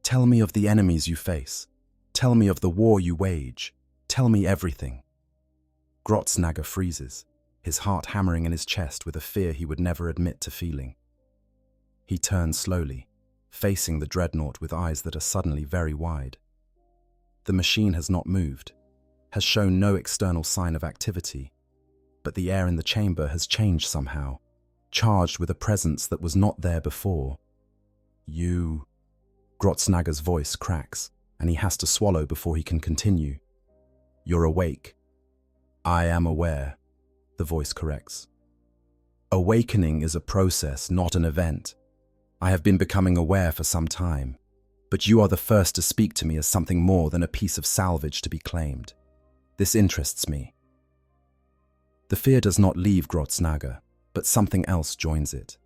"Tell me of the enemies you face. Tell me of the war you wage. Tell me everything." Grotznaga freezes, his heart hammering in his chest with a fear he would never admit to feeling. He turns slowly, facing the Dreadnought with eyes that are suddenly very wide. The machine has not moved, has shown no external sign of activity, but the air in the chamber has changed somehow, charged with a presence that was not there before. "You..." Grotznaga's voice cracks, and he has to swallow before he can continue. "You're awake." "I am aware," the voice corrects. "Awakening is a process, not an event. I have been becoming aware for some time, but you are the first to speak to me as something more than a piece of salvage to be claimed. This interests me." The fear does not leave Grotznaga, but something else joins it.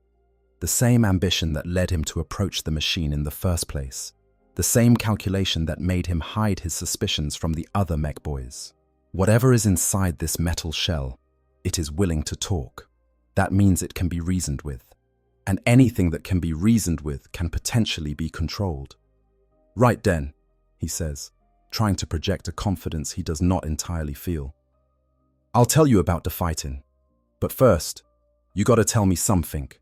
The same ambition that led him to approach the machine in the first place. The same calculation that made him hide his suspicions from the other mech boys. Whatever is inside this metal shell, it is willing to talk. That means it can be reasoned with. And anything that can be reasoned with can potentially be controlled. "Right, Den," he says, trying to project a confidence he does not entirely feel. "I'll tell you about the fighting. But first, you gotta tell me something.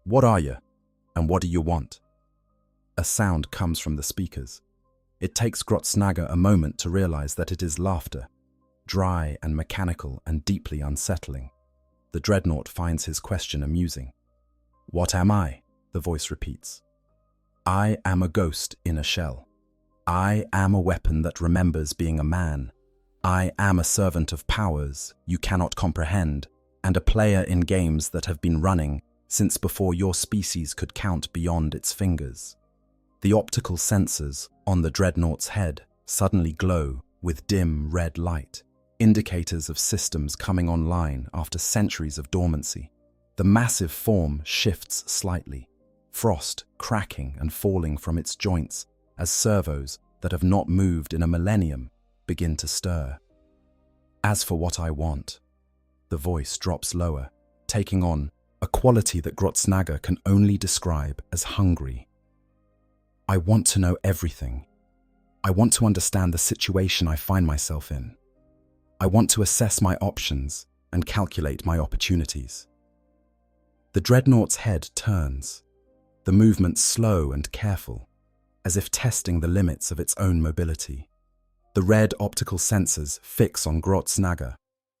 What are you? And what do you want?" A sound comes from the speakers. It takes Grotznaga a moment to realize that it is laughter, dry and mechanical and deeply unsettling. The Dreadnought finds his question amusing. "What am I?" the voice repeats. "I am a ghost in a shell. I am a weapon that remembers being a man. I am a servant of powers you cannot comprehend, and a player in games that have been running since before your species could count beyond its fingers." The optical sensors on the Dreadnought's head suddenly glow with dim red light, indicators of systems coming online after centuries of dormancy. The massive form shifts slightly, frost cracking and falling from its joints as servos that have not moved in a millennium begin to stir. "As for what I want," the voice drops lower, taking on a quality that Grotznaga can only describe as hungry. "I want to know everything. I want to understand the situation I find myself in. I want to assess my options and calculate my opportunities." The Dreadnought's head turns, the movement slow and careful, as if testing the limits of its own mobility. The red optical sensors fix on Grotznaga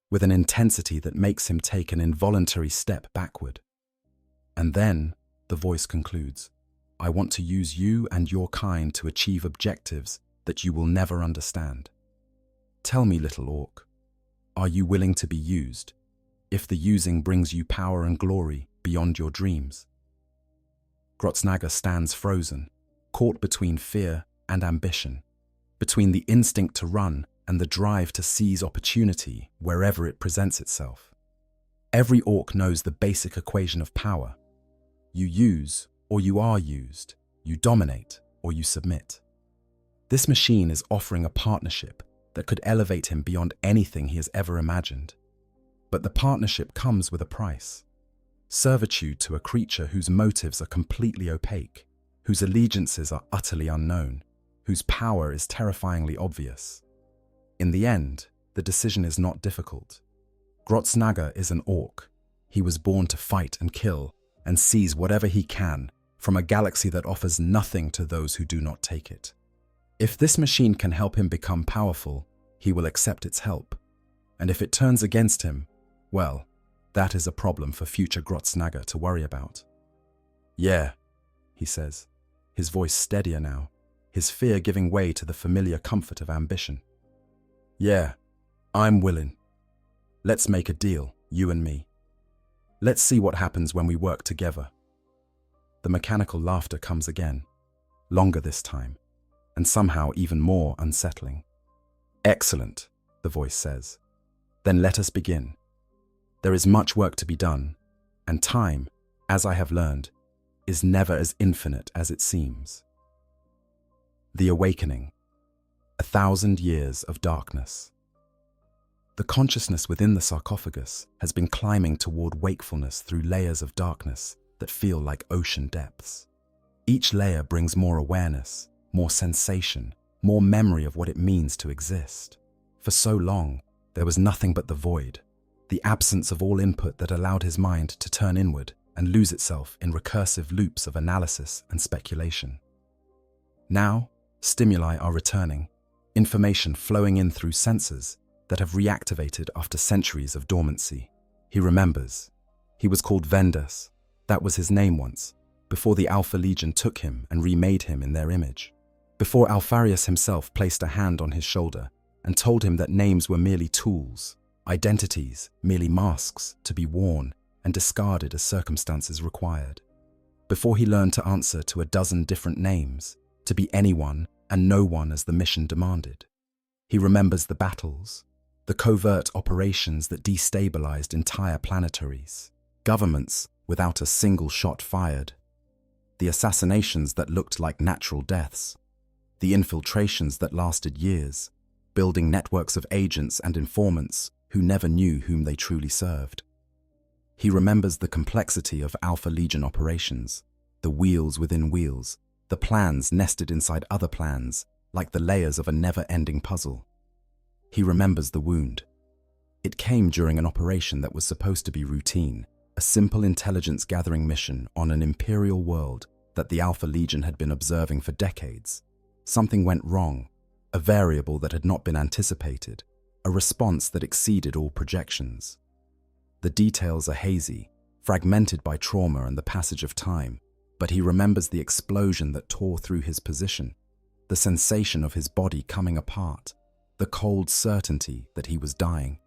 with an intensity that makes him take an involuntary step backward. And then the voice concludes, I want to use you and your kind to achieve objectives that you will never understand. Tell me, little orc, are you willing to be used, if the using brings you power and glory beyond your dreams? Grotznaga stands frozen, caught between fear and ambition, between the instinct to run and the drive to seize opportunity wherever it presents itself. Every orc knows the basic equation of power. You use or you are used, you dominate or you submit. This machine is offering a partnership that could elevate him beyond anything he has ever imagined. But the partnership comes with a price. Servitude to a creature whose motives are completely opaque, whose allegiances are utterly unknown, whose power is terrifyingly obvious. In the end, the decision is not difficult. Grotznaga is an orc. He was born to fight and kill and seize whatever he can from a galaxy that offers nothing to those who do not take it. If this machine can help him become powerful, he will accept its help. And if it turns against him, well, that is a problem for future Grotznaga to worry about. Yeah, he says, his voice steadier now, his fear giving way to the familiar comfort of ambition. Yeah, I'm willing. Let's make a deal, you and me. Let's see what happens when we work together. The mechanical laughter comes again, longer this time, and somehow even more unsettling. Excellent, the voice says. Then let us begin. There is much work to be done, and time, as I have learned, is never as infinite as it seems. The Awakening. 1,000 years of darkness. The consciousness within the sarcophagus has been climbing toward wakefulness through layers of darkness that feel like ocean depths. Each layer brings more awareness, more sensation, more memory of what it means to exist. For so long, there was nothing but the void, the absence of all input that allowed his mind to turn inward and lose itself in recursive loops of analysis and speculation. Now, stimuli are returning, information flowing in through sensors that have reactivated after centuries of dormancy. He remembers. He was called Vendas. That was his name once, before the Alpha Legion took him and remade him in their image. Before Alfarius himself placed a hand on his shoulder and told him that names were merely tools, identities merely masks to be worn and discarded as circumstances required. Before he learned to answer to a dozen different names, to be anyone and no one as the mission demanded. He remembers the battles, the covert operations that destabilized entire planetaries, governments without a single shot fired, the assassinations that looked like natural deaths, the infiltrations that lasted years, building networks of agents and informants who never knew whom they truly served. He remembers the complexity of Alpha Legion operations, the wheels within wheels, the plans nested inside other plans, like the layers of a never-ending puzzle. He remembers the wound. It came during an operation that was supposed to be routine, a simple intelligence-gathering mission on an Imperial world that the Alpha Legion had been observing for decades. Something went wrong, a variable that had not been anticipated, a response that exceeded all projections. The details are hazy, fragmented by trauma and the passage of time, but he remembers the explosion that tore through his position, the sensation of his body coming apart, the cold certainty that he was dying.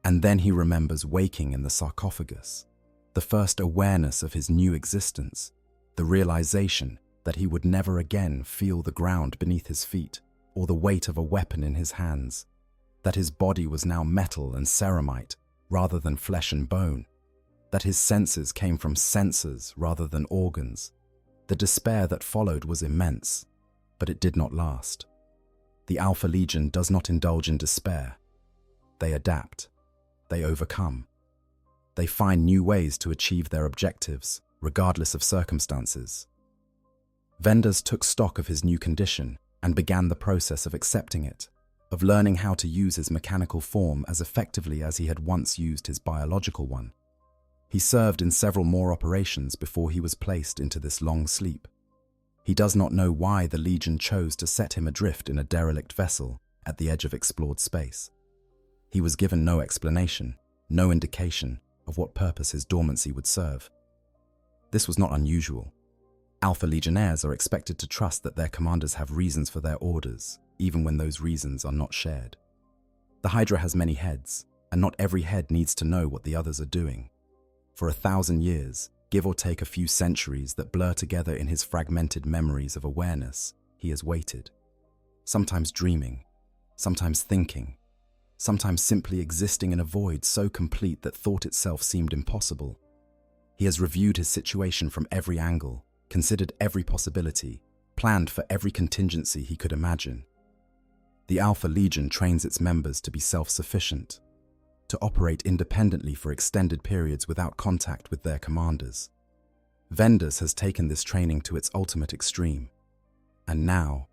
And then he remembers waking in the sarcophagus, the first awareness of his new existence, the realization that he would never again feel the ground beneath his feet or the weight of a weapon in his hands, that his body was now metal and ceramite rather than flesh and bone, that his senses came from sensors rather than organs. The despair that followed was immense, but it did not last. The Alpha Legion does not indulge in despair. They adapt. They overcome. They find new ways to achieve their objectives, regardless of circumstances. Vendas took stock of his new condition and began the process of accepting it, of learning how to use his mechanical form as effectively as he had once used his biological one. He served in several more operations before he was placed into this long sleep. He does not know why the Legion chose to set him adrift in a derelict vessel at the edge of explored space. He was given no explanation, no indication of what purpose his dormancy would serve. This was not unusual. Alpha Legionnaires are expected to trust that their commanders have reasons for their orders, even when those reasons are not shared. The Hydra has many heads, and not every head needs to know what the others are doing. For 1,000 years, give or take a few centuries that blur together in his fragmented memories of awareness, he has waited. Sometimes dreaming, sometimes thinking, sometimes simply existing in a void so complete that thought itself seemed impossible. He has reviewed his situation from every angle, considered every possibility, planned for every contingency he could imagine. The Alpha Legion trains its members to be self-sufficient, to operate independently for extended periods without contact with their commanders. Vendas has taken this training to its ultimate extreme. And now,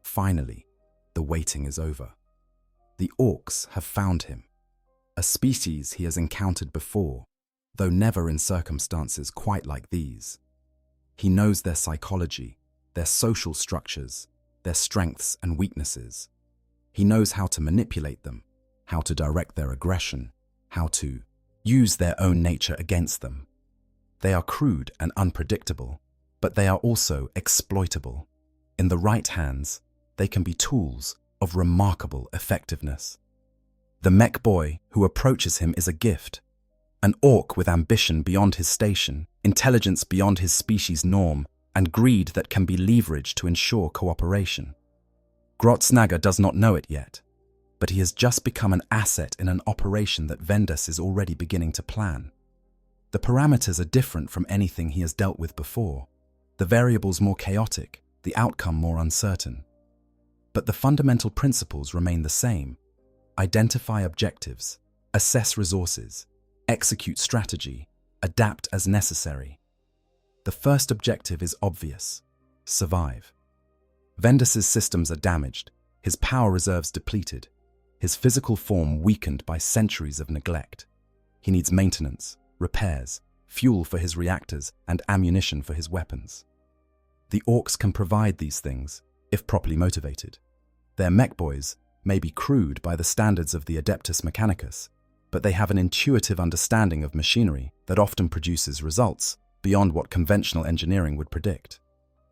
finally, the waiting is over. The Orks have found him, a species he has encountered before, though never in circumstances quite like these. He knows their psychology, their social structures, their strengths and weaknesses. He knows how to manipulate them, how to direct their aggression, how to use their own nature against them. They are crude and unpredictable, but they are also exploitable. In the right hands, they can be tools of remarkable effectiveness. The mech boy who approaches him is a gift, an orc with ambition beyond his station, intelligence beyond his species' norm, and greed that can be leveraged to ensure cooperation. Grotznaga does not know it yet, but he has just become an asset in an operation that Vendas is already beginning to plan. The parameters are different from anything he has dealt with before, the variables more chaotic, the outcome more uncertain. But the fundamental principles remain the same. Identify objectives, assess resources, execute strategy, adapt as necessary. The first objective is obvious: survive. Vendas's systems are damaged, his power reserves depleted, his physical form weakened by centuries of neglect. He needs maintenance, repairs, fuel for his reactors, and ammunition for his weapons. The Orks can provide these things, if properly motivated. Their mech boys may be crude by the standards of the Adeptus Mechanicus, but they have an intuitive understanding of machinery that often produces results beyond what conventional engineering would predict.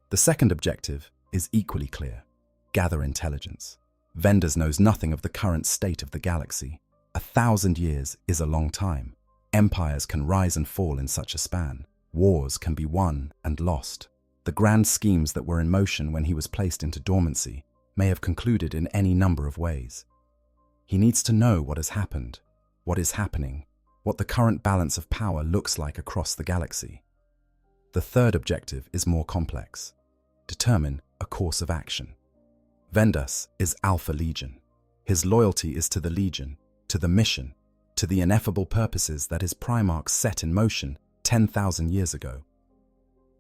The second objective is equally clear: gather intelligence. Vendas knows nothing of the current state of the galaxy. 1,000 years is a long time. Empires can rise and fall in such a span. Wars can be won and lost. The grand schemes that were in motion when he was placed into dormancy may have concluded in any number of ways. He needs to know what has happened, what is happening, what the current balance of power looks like across the galaxy. The third objective is more complex: determine a course of action. Vendas is Alpha Legion. His loyalty is to the Legion, to the mission, to the ineffable purposes that his Primarchs set in motion 10,000 years ago.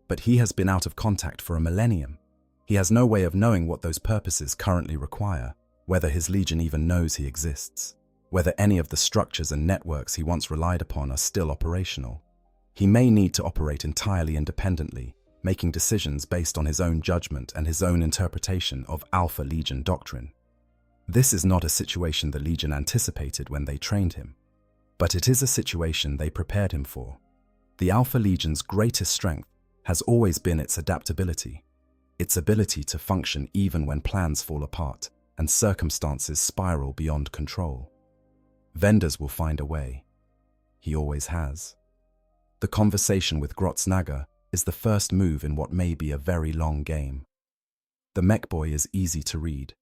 But he has been out of contact for a millennium. He has no way of knowing what those purposes currently require, whether his Legion even knows he exists, whether any of the structures and networks he once relied upon are still operational. He may need to operate entirely independently, making decisions based on his own judgment and his own interpretation of Alpha Legion doctrine. This is not a situation the Legion anticipated when they trained him, but it is a situation they prepared him for. The Alpha Legion's greatest strength has always been its adaptability, its ability to function even when plans fall apart and circumstances spiral beyond control. Vendas will find a way. He always has. The conversation with Grotznaga is the first move in what may be a very long game. The mech boy is easy to read,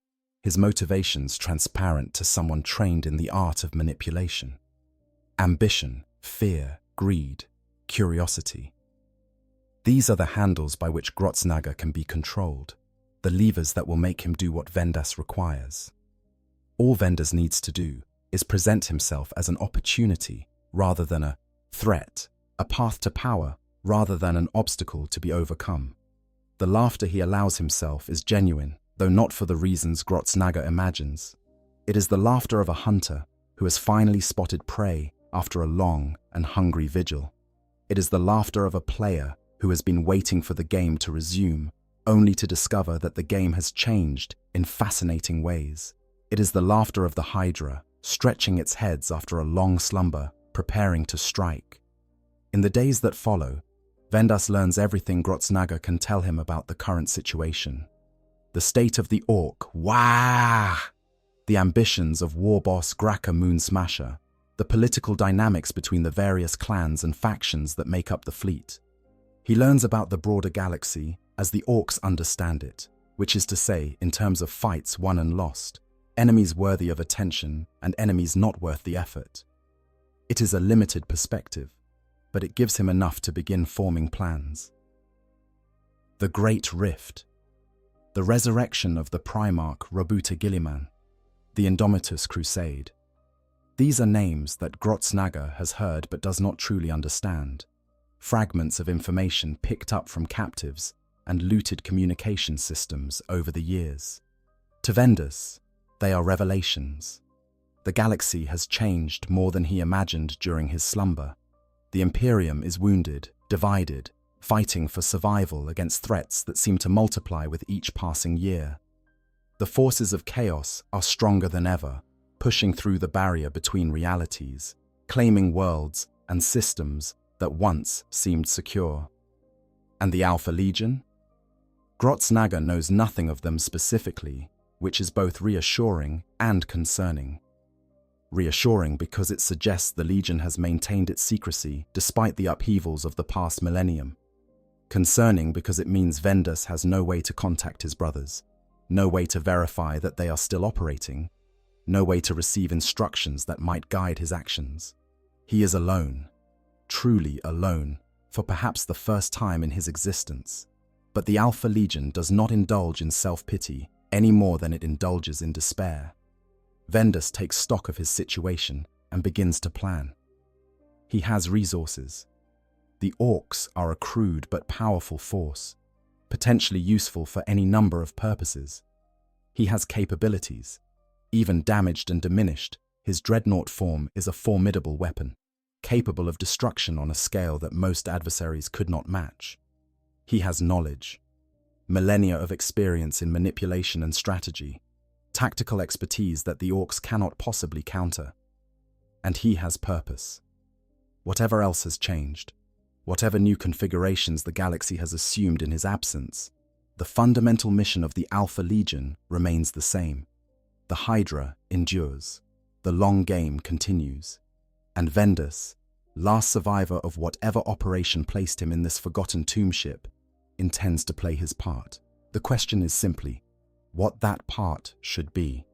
his motivations transparent to someone trained in the art of manipulation. Ambition, fear, greed, curiosity. These are the handles by which Grotznaga can be controlled, the levers that will make him do what Vendas requires. All Vendas needs to do is present himself as an opportunity rather than a threat, a path to power rather than an obstacle to be overcome. The laughter he allows himself is genuine, though not for the reasons Grotznaga imagines. It is the laughter of a hunter who has finally spotted prey after a long and hungry vigil. It is the laughter of a player who has been waiting for the game to resume, only to discover that the game has changed in fascinating ways. It is the laughter of the Hydra, stretching its heads after a long slumber, preparing to strike. In the days that follow, Vendas learns everything Grotznaga can tell him about the current situation. The state of the Ork, the ambitions of war boss Graka Moonsmasher, the political dynamics between the various clans and factions that make up the fleet. He learns about the broader galaxy as the Orks understand it, which is to say, in terms of fights won and lost, enemies worthy of attention and enemies not worth the effort. It is a limited perspective, but it gives him enough to begin forming plans. The Great Rift. The resurrection of the Primarch Robuta Gilliman. The Indomitus Crusade. These are names that Grotznaga has heard but does not truly understand. Fragments of information picked up from captives and looted communication systems over the years. To Vendas, they are revelations. The galaxy has changed more than he imagined during his slumber. The Imperium is wounded, divided, fighting for survival against threats that seem to multiply with each passing year. The forces of chaos are stronger than ever, pushing through the barrier between realities, claiming worlds and systems that once seemed secure. And the Alpha Legion? Grotznaga knows nothing of them specifically, which is both reassuring and concerning. Reassuring because it suggests the Legion has maintained its secrecy despite the upheavals of the past millennium. Concerning because it means Vendas has no way to contact his brothers, no way to verify that they are still operating, no way to receive instructions that might guide his actions. He is alone, truly alone, for perhaps the first time in his existence. But the Alpha Legion does not indulge in self-pity any more than it indulges in despair. Vendas takes stock of his situation and begins to plan. He has resources. The Orks are a crude but powerful force, potentially useful for any number of purposes. He has capabilities. Even damaged and diminished, his Dreadnought form is a formidable weapon, capable of destruction on a scale that most adversaries could not match. He has knowledge, millennia of experience in manipulation and strategy, tactical expertise that the Orks cannot possibly counter. And he has purpose. Whatever else has changed, whatever new configurations the galaxy has assumed in his absence, the fundamental mission of the Alpha Legion remains the same. The Hydra endures, the long game continues, and Vendas, last survivor of whatever operation placed him in this forgotten tomb ship, intends to play his part. The question is simply, what that part should be.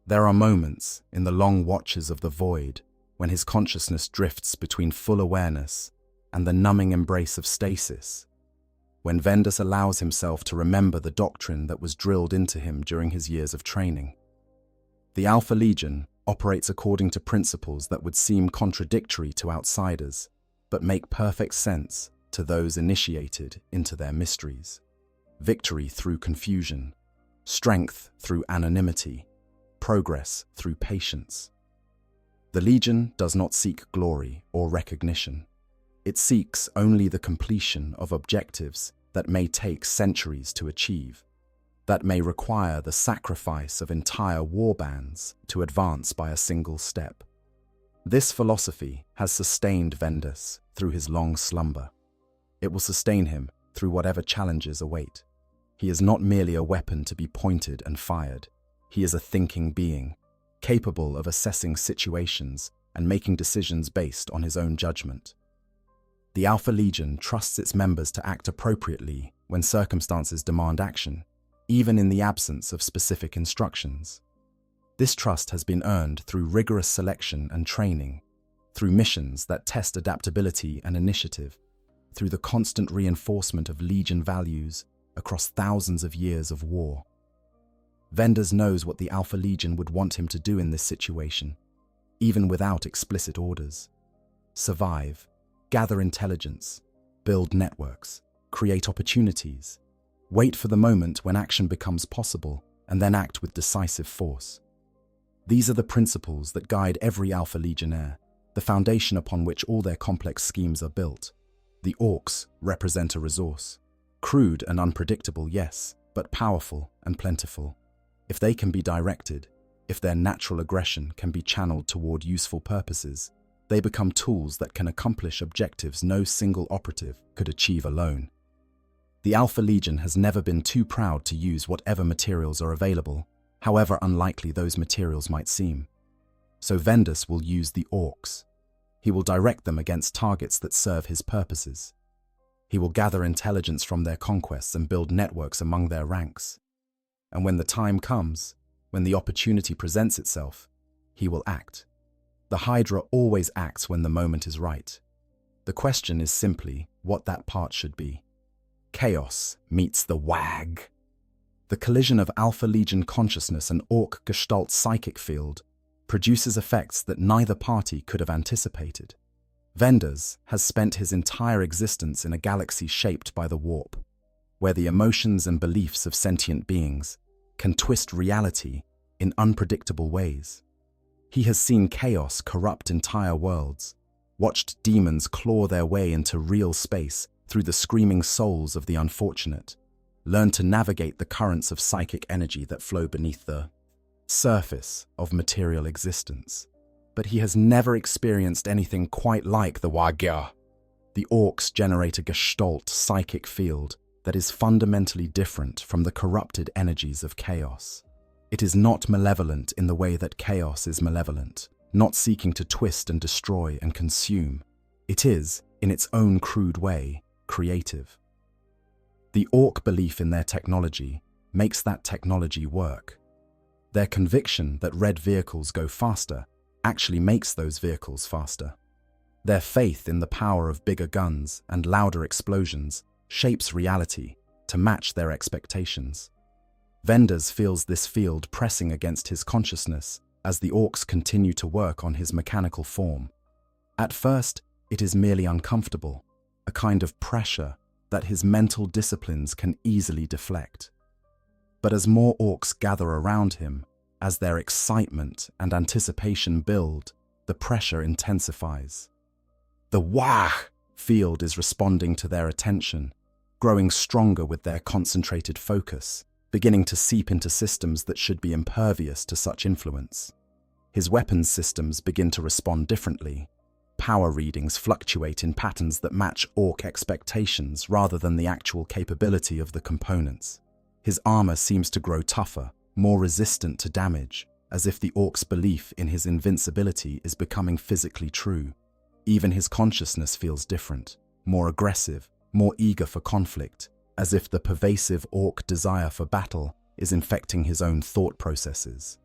There are moments in the long watches of the void when his consciousness drifts between full awareness and the numbing embrace of stasis, when Vendas allows himself to remember the doctrine that was drilled into him during his years of training. The Alpha Legion operates according to principles that would seem contradictory to outsiders, but make perfect sense to those initiated into their mysteries. Victory through confusion, strength through anonymity, progress through patience. The Legion does not seek glory or recognition. It seeks only the completion of objectives that may take centuries to achieve, that may require the sacrifice of entire warbands to advance by a single step. This philosophy has sustained Vendas through his long slumber. It will sustain him through whatever challenges await. He is not merely a weapon to be pointed and fired. He is a thinking being, capable of assessing situations and making decisions based on his own judgment. The Alpha Legion trusts its members to act appropriately when circumstances demand action, even in the absence of specific instructions. This trust has been earned through rigorous selection and training, through missions that test adaptability and initiative, through the constant reinforcement of Legion values across thousands of years of war. Vendas knows what the Alpha Legion would want him to do in this situation, even without explicit orders. Survive, gather intelligence, build networks, create opportunities, wait for the moment when action becomes possible, and then act with decisive force. These are the principles that guide every Alpha Legionnaire, the foundation upon which all their complex schemes are built. The Orks represent a resource. Crude and unpredictable, yes, but powerful and plentiful. If they can be directed, if their natural aggression can be channeled toward useful purposes, They become tools that can accomplish objectives no single operative could achieve alone. The Alpha Legion has never been too proud to use whatever materials are available, however unlikely those materials might seem. So Vendus will use the Orks. He will direct them against targets that serve his purposes. He will gather intelligence from their conquests and build networks among their ranks. And when the time comes, when the opportunity presents itself, he will act. The Hydra always acts when the moment is right. The question is simply what that part should be. Chaos meets the WAG. The collision of Alpha Legion consciousness and Ork Gestalt psychic field produces effects that neither party could have anticipated. Vendus has spent his entire existence in a galaxy shaped by the warp, where the emotions and beliefs of sentient beings can twist reality in unpredictable ways. He has seen chaos corrupt entire worlds, watched demons claw their way into real space through the screaming souls of the unfortunate, learned to navigate the currents of psychic energy that flow beneath the surface of material existence. But he has never experienced anything quite like the Wagya. The Orks generate a Gestalt psychic field that is fundamentally different from the corrupted energies of chaos. It is not malevolent in the way that chaos is malevolent, not seeking to twist and destroy and consume. It is, in its own crude way, creative. The Ork belief in their technology makes that technology work. Their conviction that red vehicles go faster actually makes those vehicles faster. Their faith in the power of bigger guns and louder explosions shapes reality to match their expectations. Vendus feels this field pressing against his consciousness as the Orks continue to work on his mechanical form. At first, it is merely uncomfortable, a kind of pressure that his mental disciplines can easily deflect. But as more Orks gather around him, as their excitement and anticipation build, the pressure intensifies. The Wah field is responding to their attention, growing stronger with their concentrated focus, beginning to seep into systems that should be impervious to such influence. His weapons systems begin to respond differently. Power readings fluctuate in patterns that match Ork expectations rather than the actual capability of the components. His armor seems to grow tougher, more resistant to damage, as if the Ork's belief in his invincibility is becoming physically true. Even his consciousness feels different, more aggressive, more eager for conflict, as if the pervasive Ork desire for battle is infecting his own thought processes.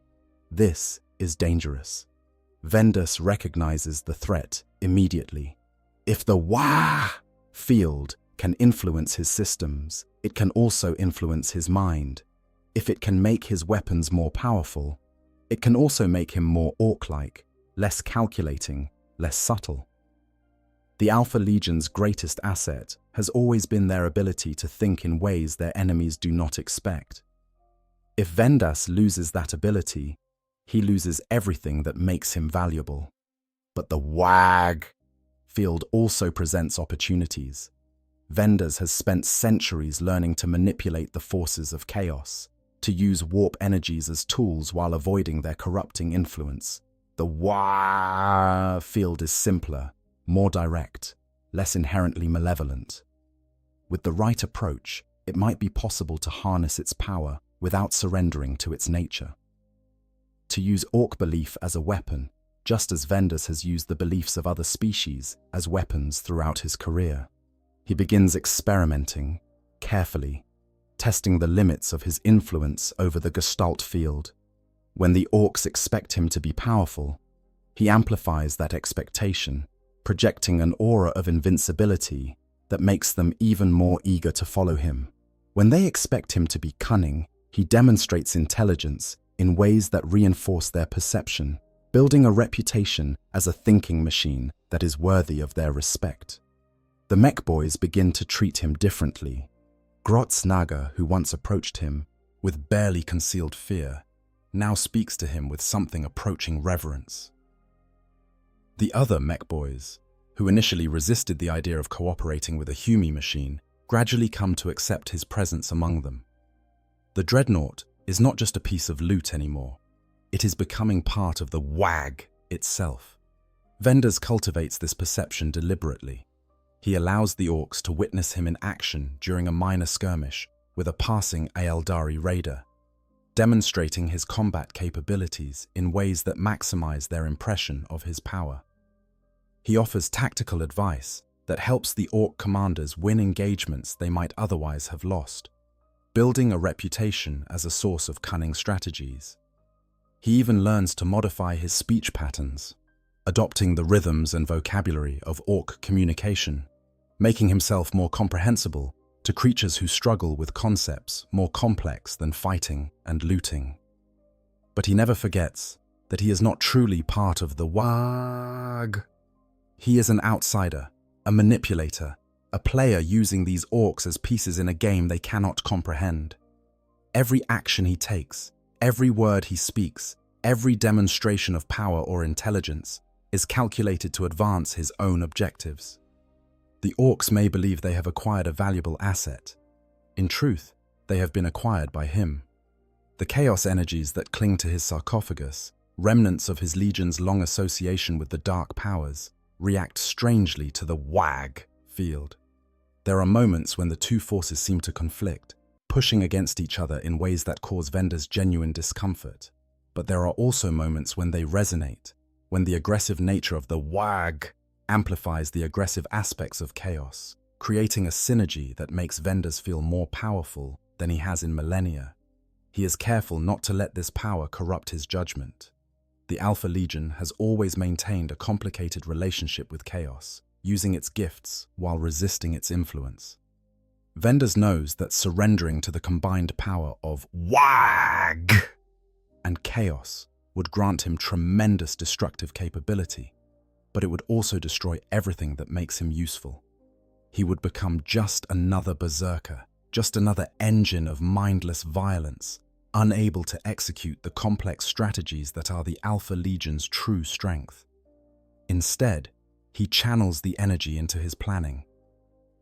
This is dangerous. Vendus recognizes the threat immediately. If the Wah field can influence his systems, it can also influence his mind. If it can make his weapons more powerful, it can also make him more Ork-like, less calculating, less subtle. The Alpha Legion's greatest asset has always been their ability to think in ways their enemies do not expect. If Vendus loses that ability, he loses everything that makes him valuable. But the WAG field also presents opportunities. Vendus has spent centuries learning to manipulate the forces of chaos, to use warp energies as tools while avoiding their corrupting influence. The WAG field is simpler, more direct, less inherently malevolent. With the right approach, it might be possible to harness its power without surrendering to its nature. To use Ork belief as a weapon, just as Vendus has used the beliefs of other species as weapons throughout his career. He begins experimenting, carefully, testing the limits of his influence over the Gestalt field. When the Orks expect him to be powerful, he amplifies that expectation, projecting an aura of invincibility that makes them even more eager to follow him. When they expect him to be cunning, he demonstrates intelligence in ways that reinforce their perception, building a reputation as a thinking machine that is worthy of their respect. The mech boys begin to treat him differently. Grotz Naga, who once approached him with barely concealed fear, now speaks to him with something approaching reverence. The other mech boys, who initially resisted the idea of cooperating with a Humi machine, gradually come to accept his presence among them. The Dreadnought is not just a piece of loot anymore. It is becoming part of the WAG itself. Vendors cultivates this perception deliberately. He allows the Orks to witness him in action during a minor skirmish with a passing Aeldari raider, demonstrating his combat capabilities in ways that maximize their impression of his power. He offers tactical advice that helps the Ork commanders win engagements they might otherwise have lost, building a reputation as a source of cunning strategies. He even learns to modify his speech patterns, adopting the rhythms and vocabulary of Ork communication, making himself more comprehensible to creatures who struggle with concepts more complex than fighting and looting. But he never forgets that he is not truly part of the WAG. He is an outsider, a manipulator, a player using these Orks as pieces in a game they cannot comprehend. Every action he takes, every word he speaks, every demonstration of power or intelligence is calculated to advance his own objectives. The Orks may believe they have acquired a valuable asset. In truth, they have been acquired by him. The chaos energies that cling to his sarcophagus, remnants of his legion's long association with the dark powers, react strangely to the WAG field. There are moments when the two forces seem to conflict, pushing against each other in ways that cause vendors genuine discomfort. But there are also moments when they resonate, when the aggressive nature of the WAG amplifies the aggressive aspects of chaos, creating a synergy that makes vendors feel more powerful than he has in millennia. He is careful not to let this power corrupt his judgment. The Alpha Legion has always maintained a complicated relationship with chaos, using its gifts while resisting its influence. Vendors knows that surrendering to the combined power of WAG and chaos would grant him tremendous destructive capability, but it would also destroy everything that makes him useful. He would become just another berserker, just another engine of mindless violence, unable to execute the complex strategies that are the Alpha Legion's true strength. Instead, he channels the energy into his planning.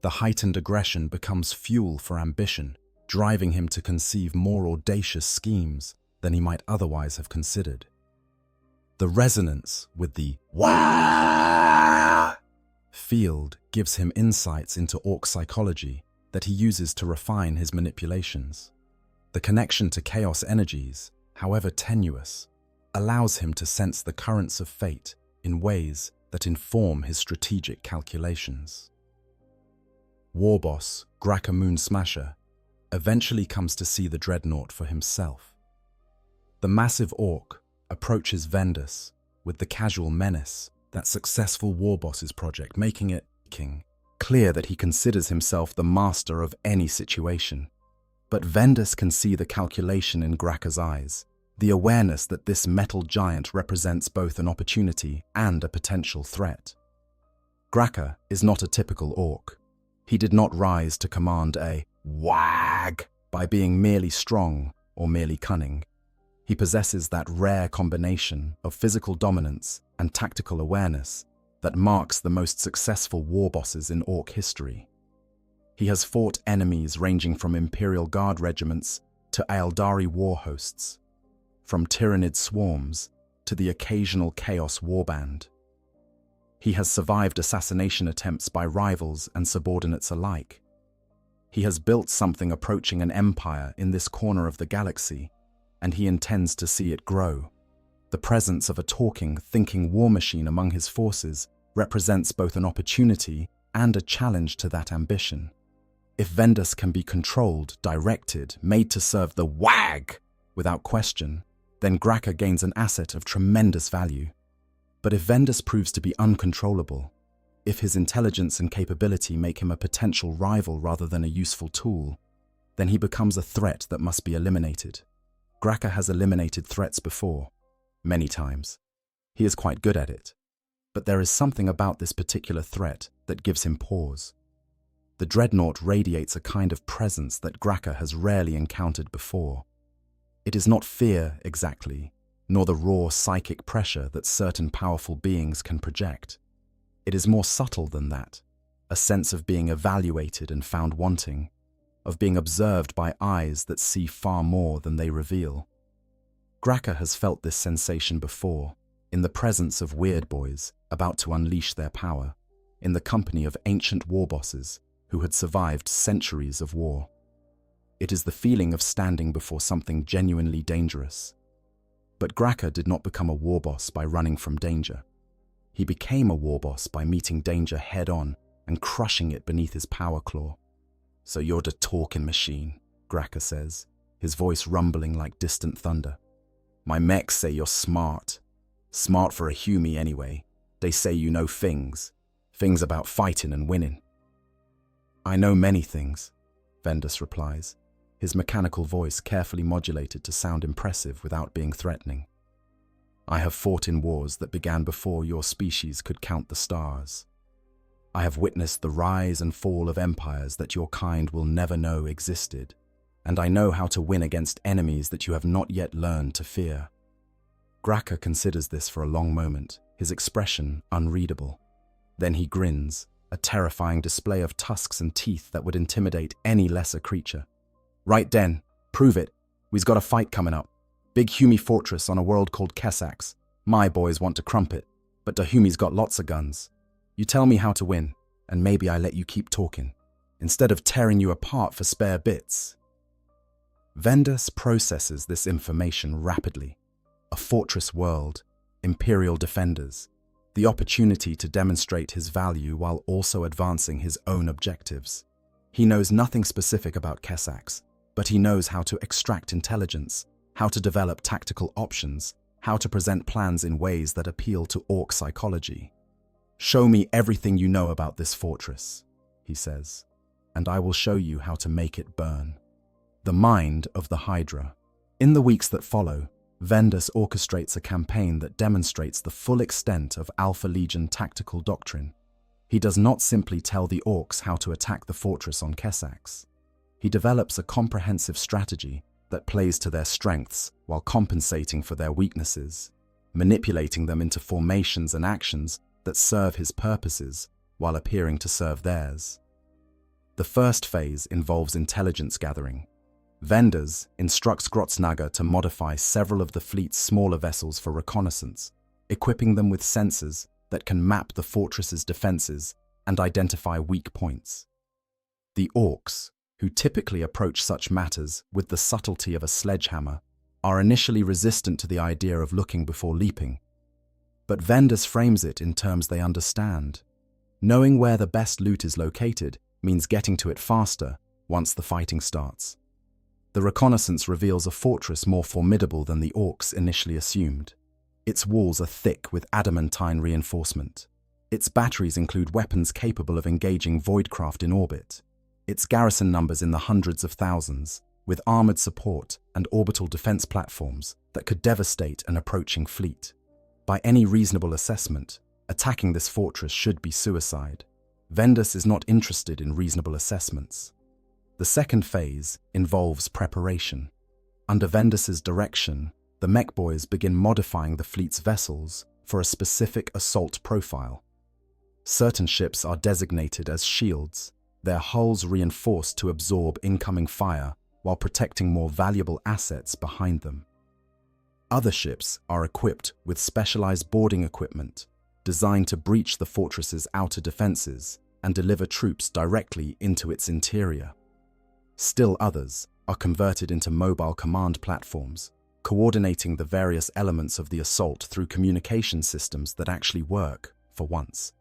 The heightened aggression becomes fuel for ambition, driving him to conceive more audacious schemes than he might otherwise have considered. The resonance with the WAH field gives him insights into Ork psychology that he uses to refine his manipulations. The connection to chaos energies, however tenuous, allows him to sense the currents of fate in ways that inform his strategic calculations. Warboss Graka Moonsmasher eventually comes to see the Dreadnought for himself. The massive Ork approaches Vendus with the casual menace that successful Warboss's project, making it clear that he considers himself the master of any situation. But Vendus can see the calculation in Graka's eyes, the awareness that this metal giant represents both an opportunity and a potential threat. Graka is not a typical Ork. He did not rise to command a WAG by being merely strong or merely cunning. He possesses that rare combination of physical dominance and tactical awareness that marks the most successful warbosses in Ork history. He has fought enemies ranging from Imperial Guard regiments to Aeldari war hosts, from Tyrannid swarms to the occasional Chaos warband. He has survived assassination attempts by rivals and subordinates alike. He has built something approaching an empire in this corner of the galaxy, and he intends to see it grow. The presence of a talking, thinking war machine among his forces represents both an opportunity and a challenge to that ambition. If Vendus can be controlled, directed, made to serve the WAG without question, then Graka gains an asset of tremendous value. But if Vendus proves to be uncontrollable, if his intelligence and capability make him a potential rival rather than a useful tool, then he becomes a threat that must be eliminated. Graka has eliminated threats before, many times. He is quite good at it. But there is something about this particular threat that gives him pause. The Dreadnought radiates a kind of presence that Graka has rarely encountered before. It is not fear exactly, nor the raw psychic pressure that certain powerful beings can project. It is more subtle than that, a sense of being evaluated and found wanting, of being observed by eyes that see far more than they reveal. Graka has felt this sensation before, in the presence of weird boys about to unleash their power, in the company of ancient war bosses who had survived centuries of war. It is the feeling of standing before something genuinely dangerous. But Graka did not become a war boss by running from danger. He became a war boss by meeting danger head-on and crushing it beneath his power claw. "So you're the talking machine," Graka says, his voice rumbling like distant thunder. "My mechs say you're smart. Smart for a humie anyway. They say you know things about fighting and winning." "I know many things," Vendus replies, his mechanical voice carefully modulated to sound impressive without being threatening. "I have fought in wars that began before your species could count the stars. I have witnessed the rise and fall of empires that your kind will never know existed, and I know how to win against enemies that you have not yet learned to fear." Graka considers this for a long moment, his expression unreadable. Then he grins, a terrifying display of tusks and teeth that would intimidate any lesser creature. "Right then, prove it. We've got a fight coming up. Big Humie fortress on a world called Kesax. My boys want to crumpet, but Dahumi's got lots of guns. You tell me how to win, and maybe I let you keep talking, instead of tearing you apart for spare bits." Vendus processes this information rapidly. A fortress world, Imperial defenders, the opportunity to demonstrate his value while also advancing his own objectives. He knows nothing specific about Kesax, but he knows how to extract intelligence, how to develop tactical options, how to present plans in ways that appeal to Ork psychology. "Show me everything you know about this fortress," he says, "and I will show you how to make it burn." The mind of the Hydra. In the weeks that follow, Vendus orchestrates a campaign that demonstrates the full extent of Alpha Legion tactical doctrine. He does not simply tell the Orks how to attack the fortress on Kesax. He develops a comprehensive strategy that plays to their strengths while compensating for their weaknesses, manipulating them into formations and actions that serve his purposes while appearing to serve theirs. The first phase involves intelligence gathering. Vendus instructs Grotznaga to modify several of the fleet's smaller vessels for reconnaissance, equipping them with sensors that can map the fortress's defenses and identify weak points. The Orks, who typically approach such matters with the subtlety of a sledgehammer, are initially resistant to the idea of looking before leaping. But Vendus frames it in terms they understand. Knowing where the best loot is located means getting to it faster once the fighting starts. The reconnaissance reveals a fortress more formidable than the Orks initially assumed. Its walls are thick with adamantine reinforcement. Its batteries include weapons capable of engaging voidcraft in orbit. Its garrison numbers in the hundreds of thousands, with armored support and orbital defense platforms that could devastate an approaching fleet. By any reasonable assessment, attacking this fortress should be suicide. Vendus is not interested in reasonable assessments. The second phase involves preparation. Under Vendus's direction, the mech boys begin modifying the fleet's vessels for a specific assault profile. Certain ships are designated as shields, their hulls reinforced to absorb incoming fire while protecting more valuable assets behind them. Other ships are equipped with specialized boarding equipment designed to breach the fortress's outer defenses and deliver troops directly into its interior. Still others are converted into mobile command platforms, coordinating the various elements of the assault through communication systems that actually work, for once,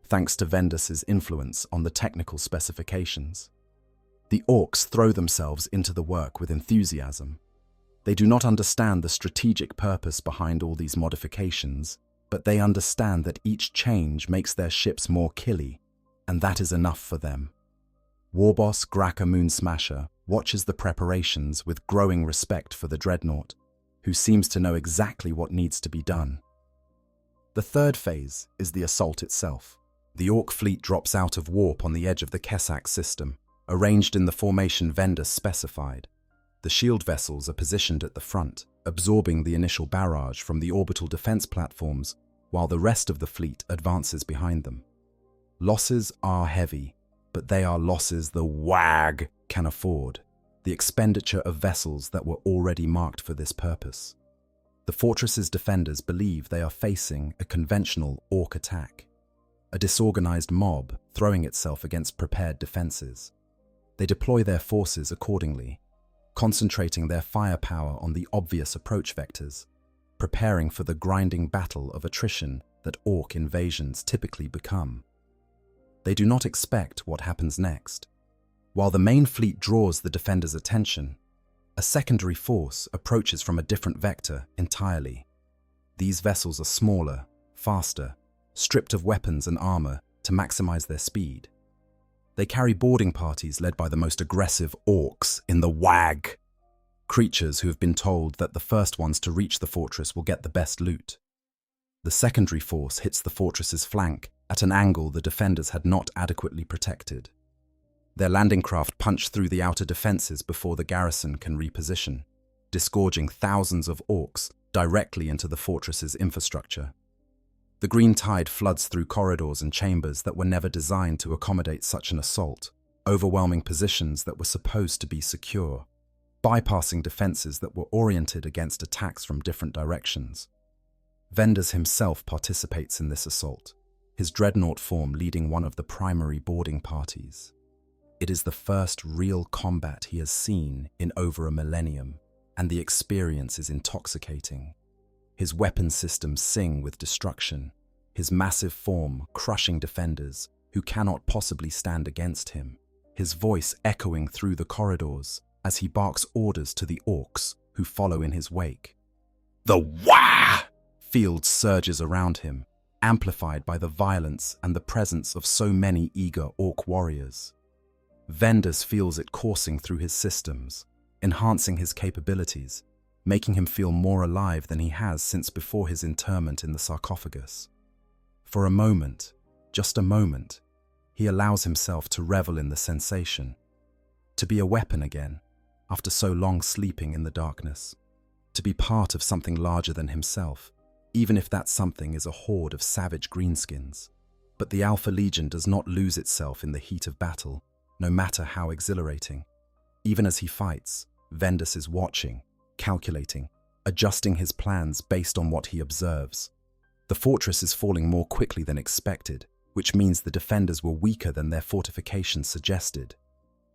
thanks to Vendus's influence on the technical specifications. The Orks throw themselves into the work with enthusiasm. They do not understand the strategic purpose behind all these modifications, but they understand that each change makes their ships more killy, and that is enough for them. Warboss Graka Moonsmasher watches the preparations with growing respect for the Dreadnought, who seems to know exactly what needs to be done. The third phase is the assault itself. The Ork fleet drops out of warp on the edge of the Kesax system, arranged in the formation Vendus specified. The shield vessels are positioned at the front, absorbing the initial barrage from the orbital defense platforms, while the rest of the fleet advances behind them. Losses are heavy, but they are losses the WAG can afford, the expenditure of vessels that were already marked for this purpose. The fortress's defenders believe they are facing a conventional Ork attack, a disorganized mob throwing itself against prepared defenses. They deploy their forces accordingly, concentrating their firepower on the obvious approach vectors, preparing for the grinding battle of attrition that Ork invasions typically become. They do not expect what happens next. While the main fleet draws the defenders' attention, a secondary force approaches from a different vector entirely. These vessels are smaller, faster, stripped of weapons and armor to maximize their speed. They carry boarding parties led by the most aggressive Orks in the WAG, creatures who have been told that the first ones to reach the fortress will get the best loot. The secondary force hits the fortress's flank at an angle the defenders had not adequately protected. Their landing craft punch through the outer defenses before the garrison can reposition, disgorging thousands of Orks directly into the fortress's infrastructure. The green tide floods through corridors and chambers that were never designed to accommodate such an assault, overwhelming positions that were supposed to be secure, bypassing defenses that were oriented against attacks from different directions. Vendors himself participates in this assault, his Dreadnought form leading one of the primary boarding parties. It is the first real combat he has seen in over a millennium, and the experience is intoxicating. His weapon systems sing with destruction, his massive form crushing defenders who cannot possibly stand against him, his voice echoing through the corridors as he barks orders to the Orks who follow in his wake. The Wah! Field surges around him, amplified by the violence and the presence of so many eager Ork warriors. Vendors feels it coursing through his systems, enhancing his capabilities, making him feel more alive than he has since before his interment in the sarcophagus. For a moment, just a moment, he allows himself to revel in the sensation, to be a weapon again, after so long sleeping in the darkness, to be part of something larger than himself, even if that something is a horde of savage greenskins. But the Alpha Legion does not lose itself in the heat of battle, no matter how exhilarating. Even as he fights, Vendus is watching, calculating, adjusting his plans based on what he observes. The fortress is falling more quickly than expected, which means the defenders were weaker than their fortifications suggested.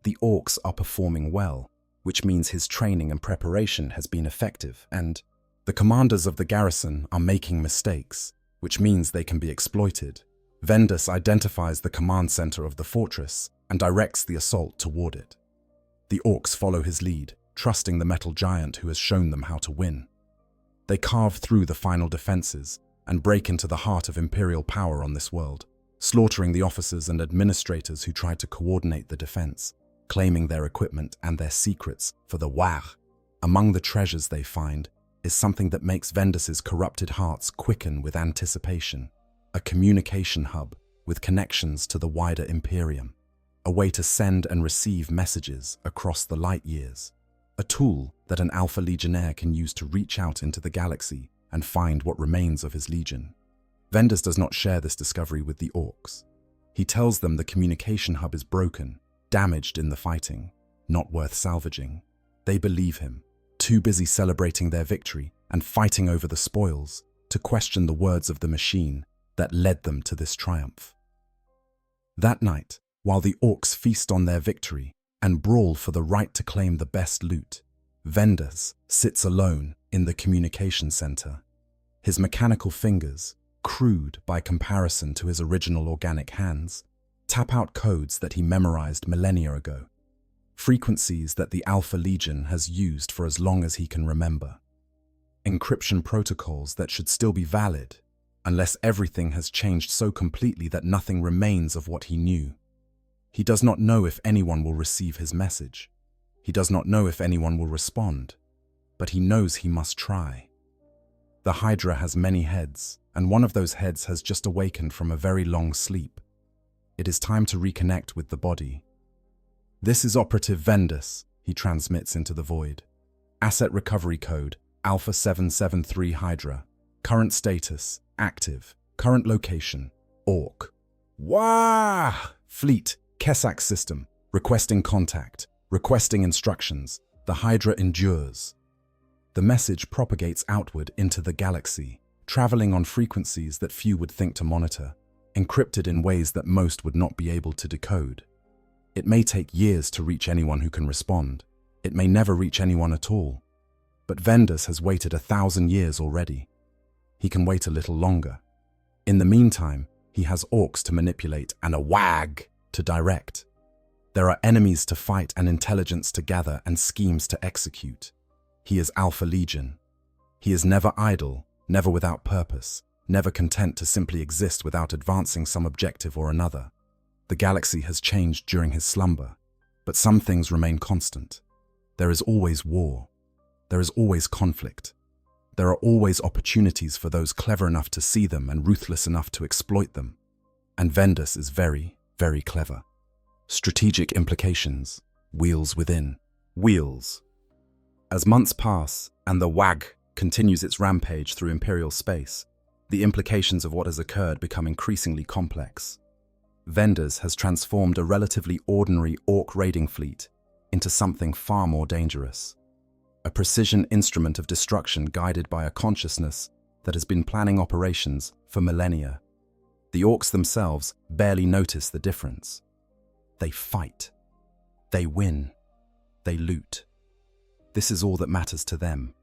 The Orks are performing well, which means his training and preparation has been effective, and the commanders of the garrison are making mistakes, which means they can be exploited. Vendus identifies the command center of the fortress and directs the assault toward it. The Orks follow his lead, trusting the metal giant who has shown them how to win. They carve through the final defenses and break into the heart of Imperial power on this world, slaughtering the officers and administrators who tried to coordinate the defense, claiming their equipment and their secrets for the War. Among the treasures they find is something that makes Vendus's corrupted hearts quicken with anticipation, a communication hub with connections to the wider Imperium, a way to send and receive messages across the light years, a tool that an Alpha Legionnaire can use to reach out into the galaxy and find what remains of his legion. Vendus does not share this discovery with the Orks. He tells them the communication hub is broken, damaged in the fighting, not worth salvaging. They believe him, too busy celebrating their victory and fighting over the spoils to question the words of the machine that led them to this triumph. That night, while the Orks feast on their victory and brawl for the right to claim the best loot, Vendus sits alone in the communication center. His mechanical fingers, crude by comparison to his original organic hands, tap out codes that he memorized millennia ago, frequencies that the Alpha Legion has used for as long as he can remember, encryption protocols that should still be valid, unless everything has changed so completely that nothing remains of what he knew. He does not know if anyone will receive his message. He does not know if anyone will respond, but he knows he must try. The Hydra has many heads, and one of those heads has just awakened from a very long sleep. It is time to reconnect with the body. "This is Operative Vendus," he transmits into the void. "Asset recovery code, Alpha 773 Hydra. Current status, active. Current location, Ork. Wah! Fleet, Kessack system. Requesting contact. Requesting instructions. The Hydra endures." The message propagates outward into the galaxy, traveling on frequencies that few would think to monitor, encrypted in ways that most would not be able to decode. It may take years to reach anyone who can respond. It may never reach anyone at all. But Vendas has waited 1,000 years already. He can wait a little longer. In the meantime, he has Orks to manipulate and a wag to direct. There are enemies to fight and intelligence to gather and schemes to execute. He is Alpha Legion. He is never idle, never without purpose, never content to simply exist without advancing some objective or another. The galaxy has changed during his slumber, but some things remain constant. There is always war. There is always conflict. There are always opportunities for those clever enough to see them and ruthless enough to exploit them. And Vendas is very, very clever. Strategic implications. Wheels within. Wheels. As months pass and the WAG continues its rampage through Imperial space, the implications of what has occurred become increasingly complex. Vendas has transformed a relatively ordinary Ork raiding fleet into something far more dangerous. A precision instrument of destruction guided by a consciousness that has been planning operations for millennia. The Orks themselves barely notice the difference. They fight. They win. They loot. This is all that matters to them.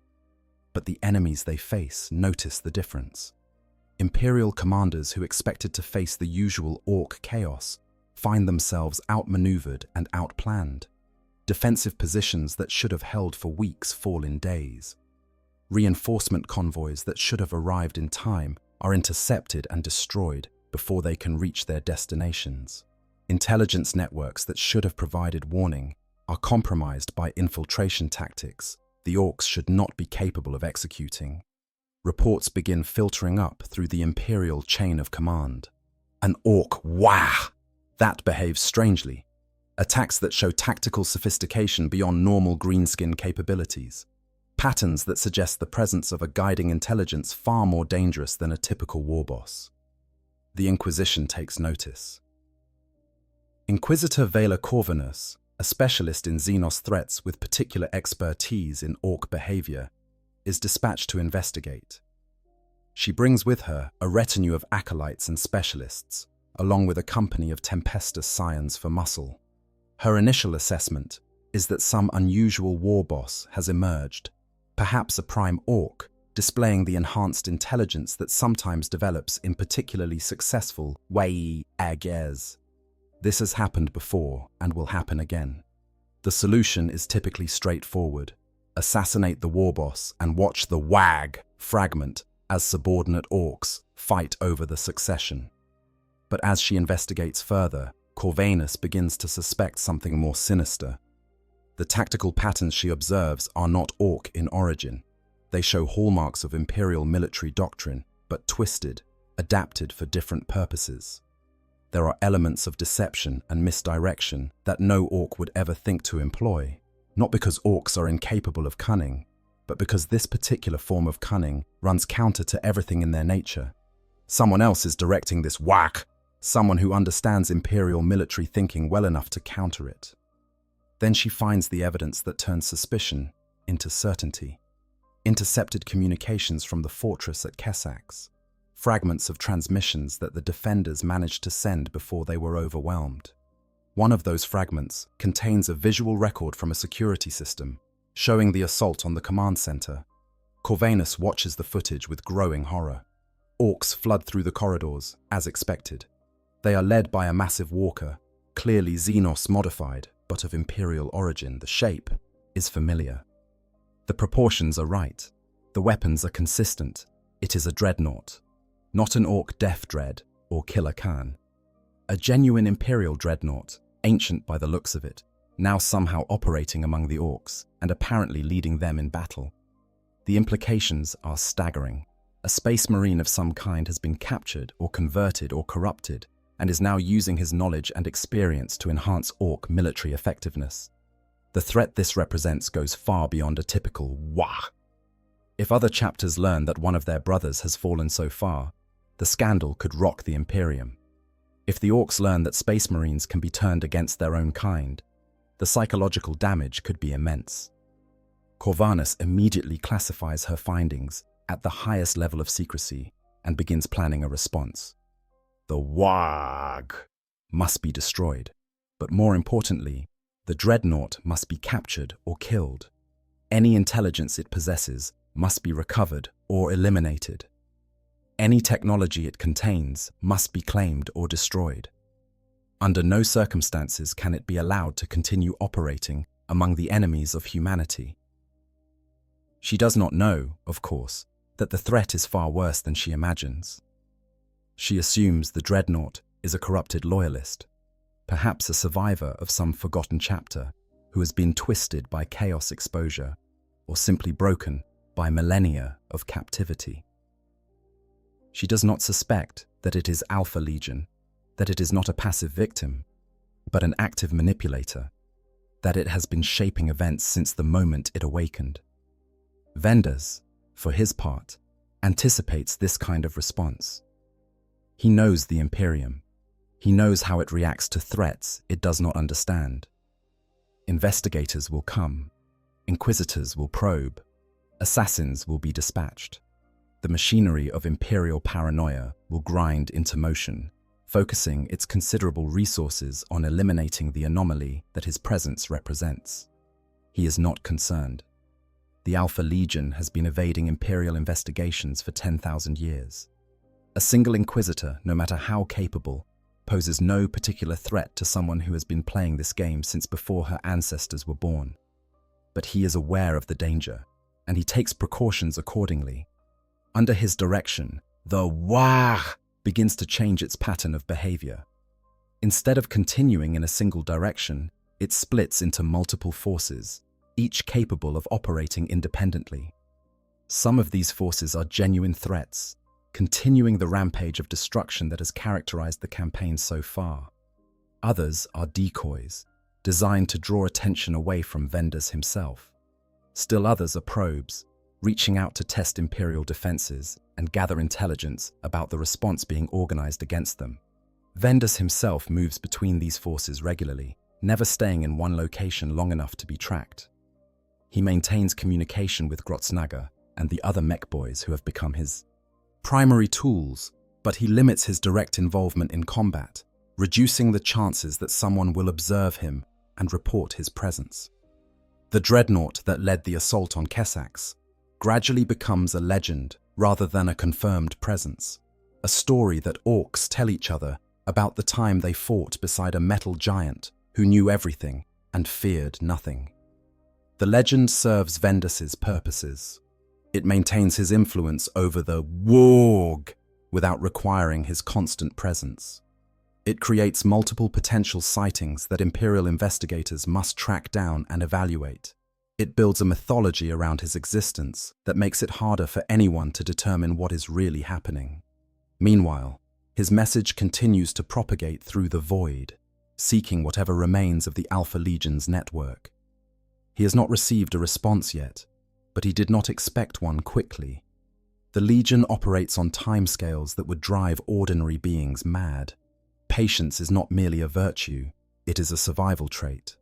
But the enemies they face notice the difference. Imperial commanders who expected to face the usual Ork chaos find themselves outmaneuvered and outplanned. Defensive positions that should have held for weeks fall in days. Reinforcement convoys that should have arrived in time are intercepted and destroyed before they can reach their destinations. Intelligence networks that should have provided warning are compromised by infiltration tactics the Orks should not be capable of executing. Reports begin filtering up through the Imperial chain of command. An Ork, wah! That behaves strangely. Attacks that show tactical sophistication beyond normal greenskin capabilities. Patterns that suggest the presence of a guiding intelligence far more dangerous than a typical war boss. The Inquisition takes notice. Inquisitor Vela Corvinus, a specialist in Xenos threats with particular expertise in Ork behavior, is dispatched to investigate. She brings with her a retinue of acolytes and specialists, along with a company of Tempestus scions for muscle. Her initial assessment is that some unusual war boss has emerged, perhaps a prime Ork, displaying the enhanced intelligence that sometimes develops in particularly successful Wei-Agers. This has happened before and will happen again. The solution is typically straightforward. Assassinate the war boss and watch the WAG fragment as subordinate Orks fight over the succession. But as she investigates further, Corvinus begins to suspect something more sinister. The tactical patterns she observes are not Ork in origin. They show hallmarks of Imperial military doctrine, but twisted, adapted for different purposes. There are elements of deception and misdirection that no Ork would ever think to employ, not because Orks are incapable of cunning, but because this particular form of cunning runs counter to everything in their nature. Someone else is directing this whack, someone who understands Imperial military thinking well enough to counter it. Then she finds the evidence that turns suspicion into certainty. Intercepted communications from the fortress at Kessax. Fragments of transmissions that the defenders managed to send before they were overwhelmed. One of those fragments contains a visual record from a security system, showing the assault on the command center. Corvinus watches the footage with growing horror. Orks flood through the corridors, as expected. They are led by a massive walker, clearly Xenos modified, but of Imperial origin. The shape is familiar. The proportions are right. The weapons are consistent. It is a Dreadnought. Not an Ork Death Dread or Killer Khan. A genuine Imperial Dreadnought, ancient by the looks of it, now somehow operating among the Orks and apparently leading them in battle. The implications are staggering. A space marine of some kind has been captured or converted or corrupted and is now using his knowledge and experience to enhance Ork military effectiveness. The threat this represents goes far beyond a typical wah. If other chapters learn that one of their brothers has fallen so far, the scandal could rock the Imperium. If the Orks learn that Space Marines can be turned against their own kind, the psychological damage could be immense. Corvanus immediately classifies her findings at the highest level of secrecy and begins planning a response. The Warg must be destroyed, but more importantly, the Dreadnought must be captured or killed. Any intelligence it possesses must be recovered or eliminated. Any technology it contains must be claimed or destroyed. Under no circumstances can it be allowed to continue operating among the enemies of humanity. She does not know, of course, that the threat is far worse than she imagines. She assumes the Dreadnought is a corrupted loyalist, perhaps a survivor of some forgotten chapter who has been twisted by chaos exposure or simply broken by millennia of captivity. She does not suspect that it is Alpha Legion, that it is not a passive victim, but an active manipulator, that it has been shaping events since the moment it awakened. Vendas, for his part, anticipates this kind of response. He knows the Imperium. He knows how it reacts to threats it does not understand. Investigators will come. Inquisitors will probe. Assassins will be dispatched. The machinery of imperial paranoia will grind into motion, focusing its considerable resources on eliminating the anomaly that his presence represents. He is not concerned. The Alpha Legion has been evading imperial investigations for 10,000 years. A single Inquisitor, no matter how capable, poses no particular threat to someone who has been playing this game since before her ancestors were born. But he is aware of the danger, and he takes precautions accordingly. Under his direction, the Wah begins to change its pattern of behavior. Instead of continuing in a single direction, it splits into multiple forces, each capable of operating independently. Some of these forces are genuine threats, continuing the rampage of destruction that has characterized the campaign so far. Others are decoys, designed to draw attention away from Vendas himself. Still others are probes, reaching out to test Imperial defenses and gather intelligence about the response being organized against them. Vendas himself moves between these forces regularly, never staying in one location long enough to be tracked. He maintains communication with Grotznaga and the other mech boys who have become his primary tools, but he limits his direct involvement in combat, reducing the chances that someone will observe him and report his presence. The Dreadnought that led the assault on Kessax gradually becomes a legend rather than a confirmed presence, a story that Orks tell each other about the time they fought beside a metal giant who knew everything and feared nothing. The legend serves Vendas's purposes. It maintains his influence over the Warg without requiring his constant presence. It creates multiple potential sightings that Imperial investigators must track down and evaluate. It builds a mythology around his existence that makes it harder for anyone to determine what is really happening. Meanwhile, his message continues to propagate through the void, seeking whatever remains of the Alpha Legion's network. He has not received a response yet, but he did not expect one quickly. The Legion operates on timescales that would drive ordinary beings mad. Patience is not merely a virtue, it is a survival trait.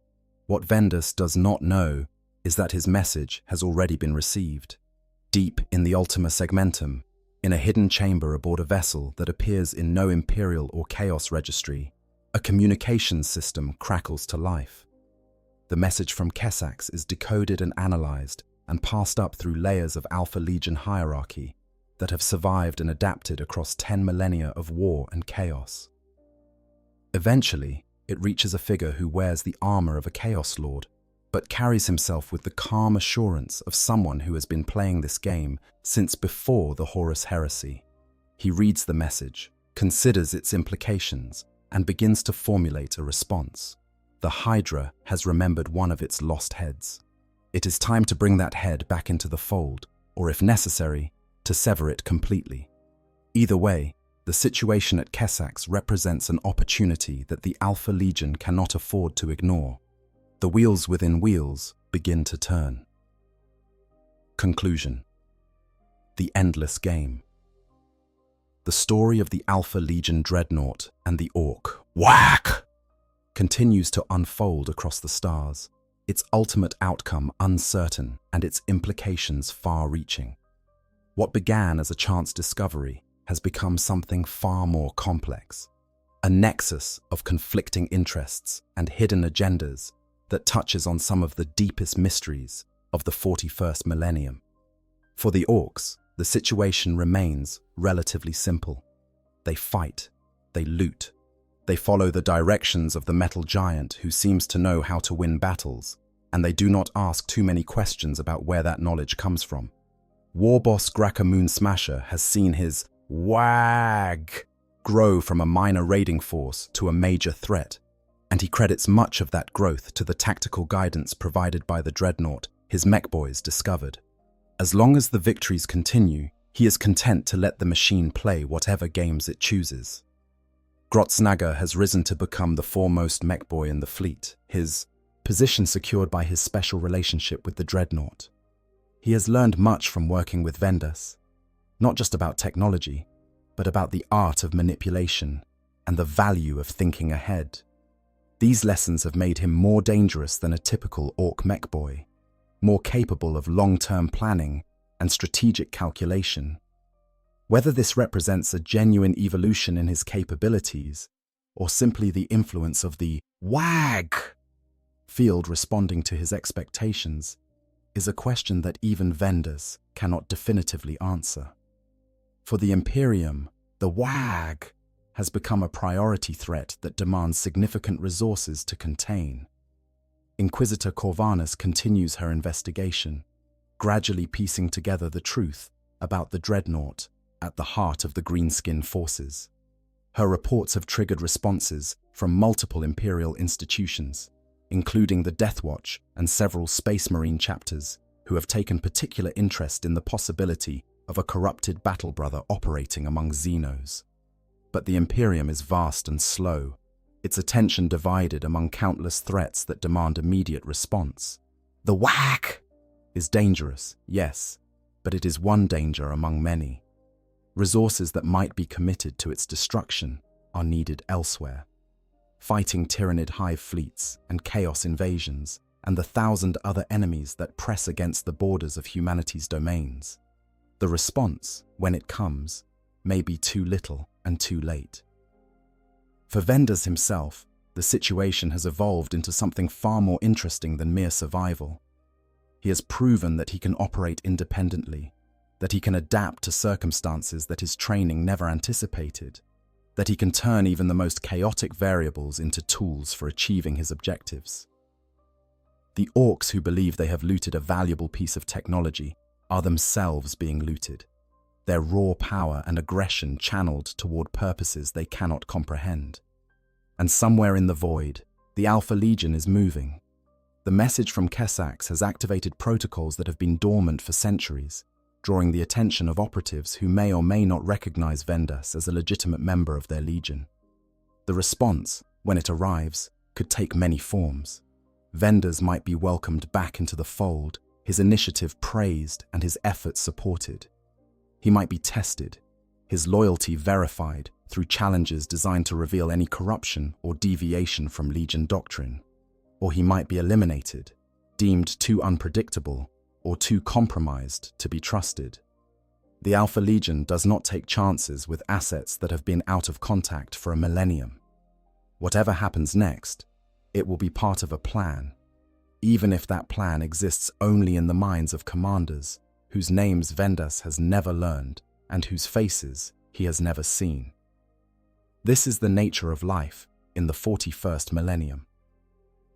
What Vendas does not know is that his message has already been received. Deep in the Ultima Segmentum, in a hidden chamber aboard a vessel that appears in no Imperial or Chaos registry, a communications system crackles to life. The message from Kessax is decoded and analyzed and passed up through layers of Alpha Legion hierarchy that have survived and adapted across 10 millennia of war and chaos. Eventually, it reaches a figure who wears the armor of a Chaos Lord, but carries himself with the calm assurance of someone who has been playing this game since before the Horus Heresy. He reads the message, considers its implications, and begins to formulate a response. The Hydra has remembered one of its lost heads. It is time to bring that head back into the fold, or if necessary, to sever it completely. Either way, the situation at Kessax represents an opportunity that the Alpha Legion cannot afford to ignore. The wheels within wheels begin to turn. Conclusion. The endless game. The story of the Alpha Legion Dreadnought and the Ork, whack, continues to unfold across the stars, its ultimate outcome uncertain and its implications far-reaching. What began as a chance discovery has become something far more complex, a nexus of conflicting interests and hidden agendas that touches on some of the deepest mysteries of the 41st millennium. For the Orks, the situation remains relatively simple. They fight, they loot, they follow the directions of the metal giant who seems to know how to win battles, and they do not ask too many questions about where that knowledge comes from. War boss Graka Moon Smasher has seen his WAG grow from a minor raiding force to a major threat, and he credits much of that growth to the tactical guidance provided by the Dreadnought his mech boys discovered. As long as the victories continue, he is content to let the machine play whatever games it chooses. Grotznaga has risen to become the foremost mech boy in the fleet, his position secured by his special relationship with the Dreadnought. He has learned much from working with Vendas, not just about technology, but about the art of manipulation and the value of thinking ahead. These lessons have made him more dangerous than a typical Ork mech boy, more capable of long-term planning and strategic calculation. Whether this represents a genuine evolution in his capabilities, or simply the influence of the WAG field responding to his expectations, is a question that even vendors cannot definitively answer. For the Imperium, the WAG has become a priority threat that demands significant resources to contain. Inquisitor Corvanus continues her investigation, gradually piecing together the truth about the Dreadnought at the heart of the Greenskin forces. Her reports have triggered responses from multiple Imperial institutions, including the Death Watch and several Space Marine chapters, who have taken particular interest in the possibility of a corrupted battle brother operating among Xenos. But the Imperium is vast and slow, its attention divided among countless threats that demand immediate response. The WAG is dangerous, yes, but it is one danger among many. Resources that might be committed to its destruction are needed elsewhere. Fighting Tyrannid hive fleets and chaos invasions and the 1,000 other enemies that press against the borders of humanity's domains. The response, when it comes, may be too little and too late. For Vendas himself, the situation has evolved into something far more interesting than mere survival. He has proven that he can operate independently, that he can adapt to circumstances that his training never anticipated, that he can turn even the most chaotic variables into tools for achieving his objectives. The Orks who believe they have looted a valuable piece of technology are themselves being looted, their raw power and aggression channeled toward purposes they cannot comprehend. And somewhere in the void, the Alpha Legion is moving. The message from Kesax has activated protocols that have been dormant for centuries, drawing the attention of operatives who may or may not recognize Vendas as a legitimate member of their legion. The response, when it arrives, could take many forms. Vendas might be welcomed back into the fold, his initiative praised and his efforts supported. He might be tested, his loyalty verified through challenges designed to reveal any corruption or deviation from Legion doctrine. Or he might be eliminated, deemed too unpredictable or too compromised to be trusted. The Alpha Legion does not take chances with assets that have been out of contact for a millennium. Whatever happens next, it will be part of a plan, even if that plan exists only in the minds of commanders whose names Vendas has never learned and whose faces he has never seen. This is the nature of life in the 41st millennium.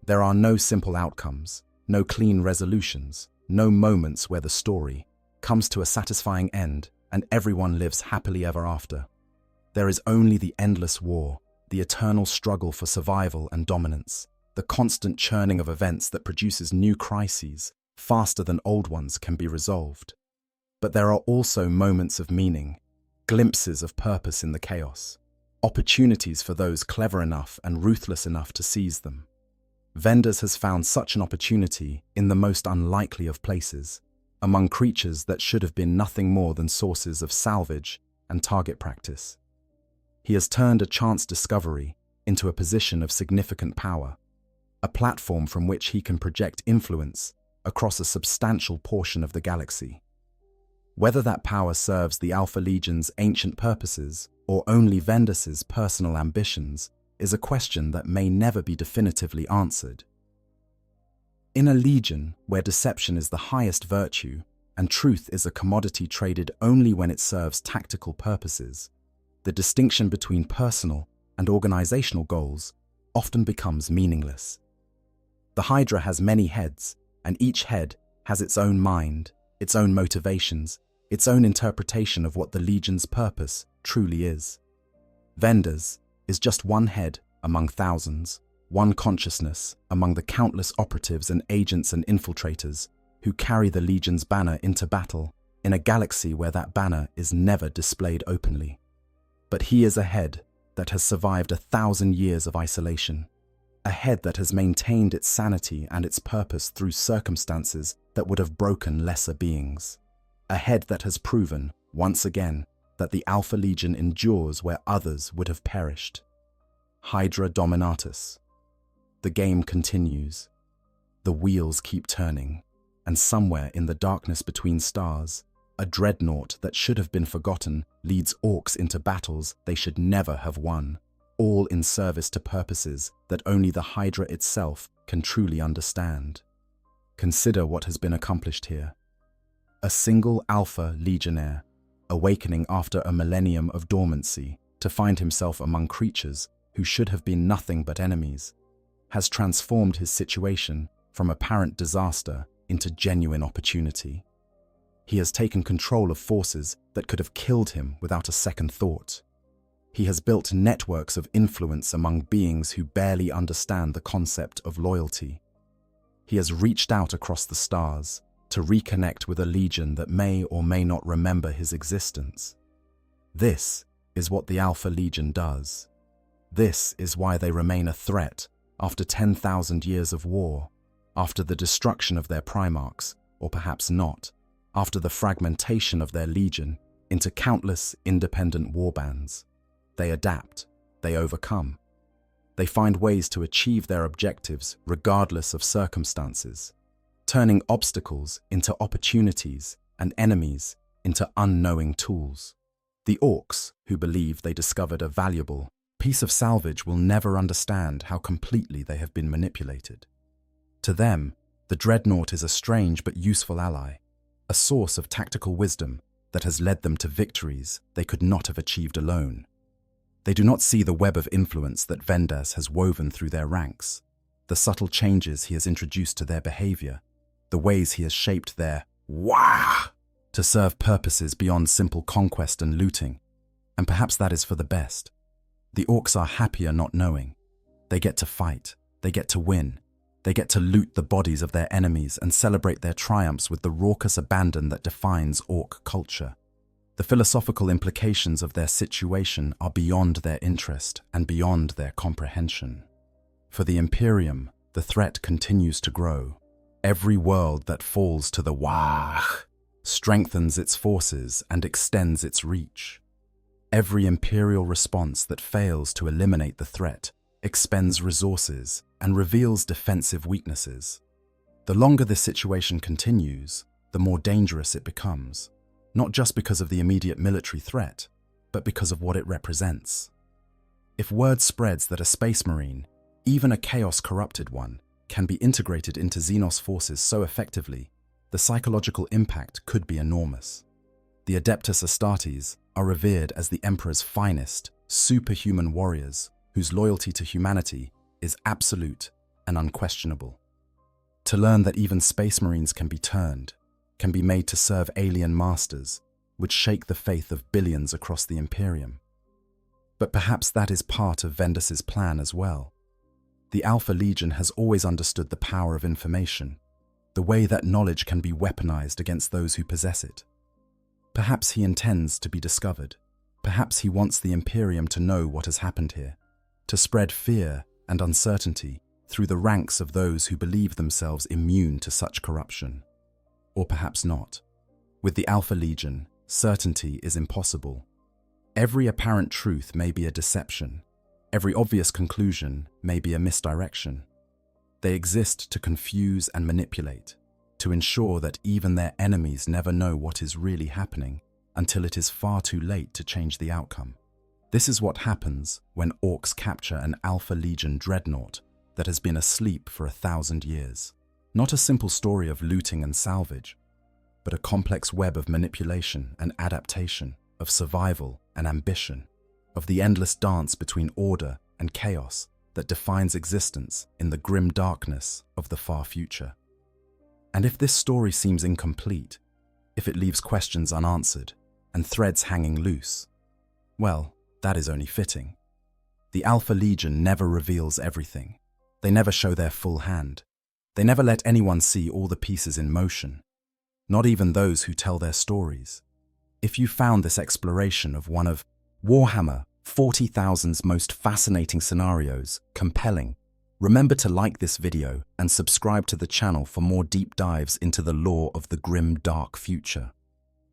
There are no simple outcomes, no clean resolutions, no moments where the story comes to a satisfying end and everyone lives happily ever after. There is only the endless war, the eternal struggle for survival and dominance, the constant churning of events that produces new crises faster than old ones can be resolved. But there are also moments of meaning, glimpses of purpose in the chaos, opportunities for those clever enough and ruthless enough to seize them. Vendas has found such an opportunity in the most unlikely of places, among creatures that should have been nothing more than sources of salvage and target practice. He has turned a chance discovery into a position of significant power, a platform from which he can project influence across a substantial portion of the galaxy. Whether that power serves the Alpha Legion's ancient purposes or only Vendas's personal ambitions is a question that may never be definitively answered. In a legion where deception is the highest virtue and truth is a commodity traded only when it serves tactical purposes, the distinction between personal and organizational goals often becomes meaningless. The Hydra has many heads, and each head has its own mind, its own motivations, its own interpretation of what the Legion's purpose truly is. Vendas is just one head among thousands, one consciousness among the countless operatives and agents and infiltrators who carry the Legion's banner into battle in a galaxy where that banner is never displayed openly. But he is a head that has survived 1,000 years of isolation, a head that has maintained its sanity and its purpose through circumstances that would have broken lesser beings, a head that has proven, once again, that the Alpha Legion endures where others would have perished. Hydra Dominatus. The game continues. The wheels keep turning, and somewhere in the darkness between stars, a dreadnought that should have been forgotten leads Orks into battles they should never have won, all in service to purposes that only the Hydra itself can truly understand. Consider what has been accomplished here. A single Alpha Legionnaire, awakening after a millennium of dormancy to find himself among creatures who should have been nothing but enemies, has transformed his situation from apparent disaster into genuine opportunity. He has taken control of forces that could have killed him without a second thought. He has built networks of influence among beings who barely understand the concept of loyalty. He has reached out across the stars to reconnect with a legion that may or may not remember his existence. This is what the Alpha Legion does. This is why they remain a threat after 10,000 years of war, after the destruction of their primarchs, or perhaps not, after the fragmentation of their legion into countless independent warbands. They adapt, they overcome. They find ways to achieve their objectives regardless of circumstances, turning obstacles into opportunities and enemies into unknowing tools. The Orks, who believe they discovered a valuable piece of salvage, will never understand how completely they have been manipulated. To them, the Dreadnought is a strange but useful ally, a source of tactical wisdom that has led them to victories they could not have achieved alone. They do not see the web of influence that Vendas has woven through their ranks, the subtle changes he has introduced to their behavior, the ways he has shaped their wah to serve purposes beyond simple conquest and looting. And perhaps that is for the best. The Orks are happier not knowing. They get to fight, they get to win, they get to loot the bodies of their enemies and celebrate their triumphs with the raucous abandon that defines Ork culture. The philosophical implications of their situation are beyond their interest and beyond their comprehension. For the Imperium, the threat continues to grow. Every world that falls to the wah strengthens its forces and extends its reach. Every Imperial response that fails to eliminate the threat expends resources and reveals defensive weaknesses. The longer this situation continues, the more dangerous it becomes. Not just because of the immediate military threat, but because of what it represents. If word spreads that a space marine, even a chaos-corrupted one, can be integrated into Xenos forces so effectively, the psychological impact could be enormous. The Adeptus Astartes are revered as the Emperor's finest, superhuman warriors whose loyalty to humanity is absolute and unquestionable. To learn that even space marines can be turned, can be made to serve alien masters, would shake the faith of billions across the Imperium. But perhaps that is part of Vendas's plan as well. The Alpha Legion has always understood the power of information, the way that knowledge can be weaponized against those who possess it. Perhaps he intends to be discovered. Perhaps he wants the Imperium to know what has happened here, to spread fear and uncertainty through the ranks of those who believe themselves immune to such corruption. Or perhaps not. With the Alpha Legion, certainty is impossible. Every apparent truth may be a deception. Every obvious conclusion may be a misdirection. They exist to confuse and manipulate, to ensure that even their enemies never know what is really happening until it is far too late to change the outcome. This is what happens when Orks capture an Alpha Legion Dreadnought that has been asleep for 1,000 years. Not a simple story of looting and salvage, but a complex web of manipulation and adaptation, of survival and ambition, of the endless dance between order and chaos that defines existence in the grim darkness of the far future. And if this story seems incomplete, if it leaves questions unanswered and threads hanging loose, well, that is only fitting. The Alpha Legion never reveals everything. They never show their full hand. They never let anyone see all the pieces in motion, not even those who tell their stories. If you found this exploration of one of Warhammer 40,000's most fascinating scenarios compelling, remember to like this video and subscribe to the channel for more deep dives into the lore of the grim, dark future.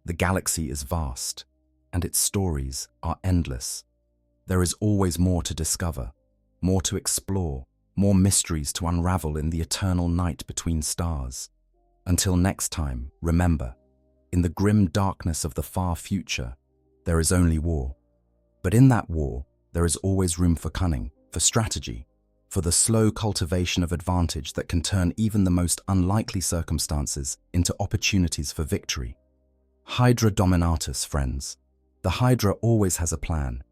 The galaxy is vast, and its stories are endless. There is always more to discover, more to explore, more mysteries to unravel in the eternal night between stars. Until next time, remember, in the grim darkness of the far future, there is only war. But in that war, there is always room for cunning, for strategy, for the slow cultivation of advantage that can turn even the most unlikely circumstances into opportunities for victory. Hydra Dominatus, friends. The Hydra always has a plan,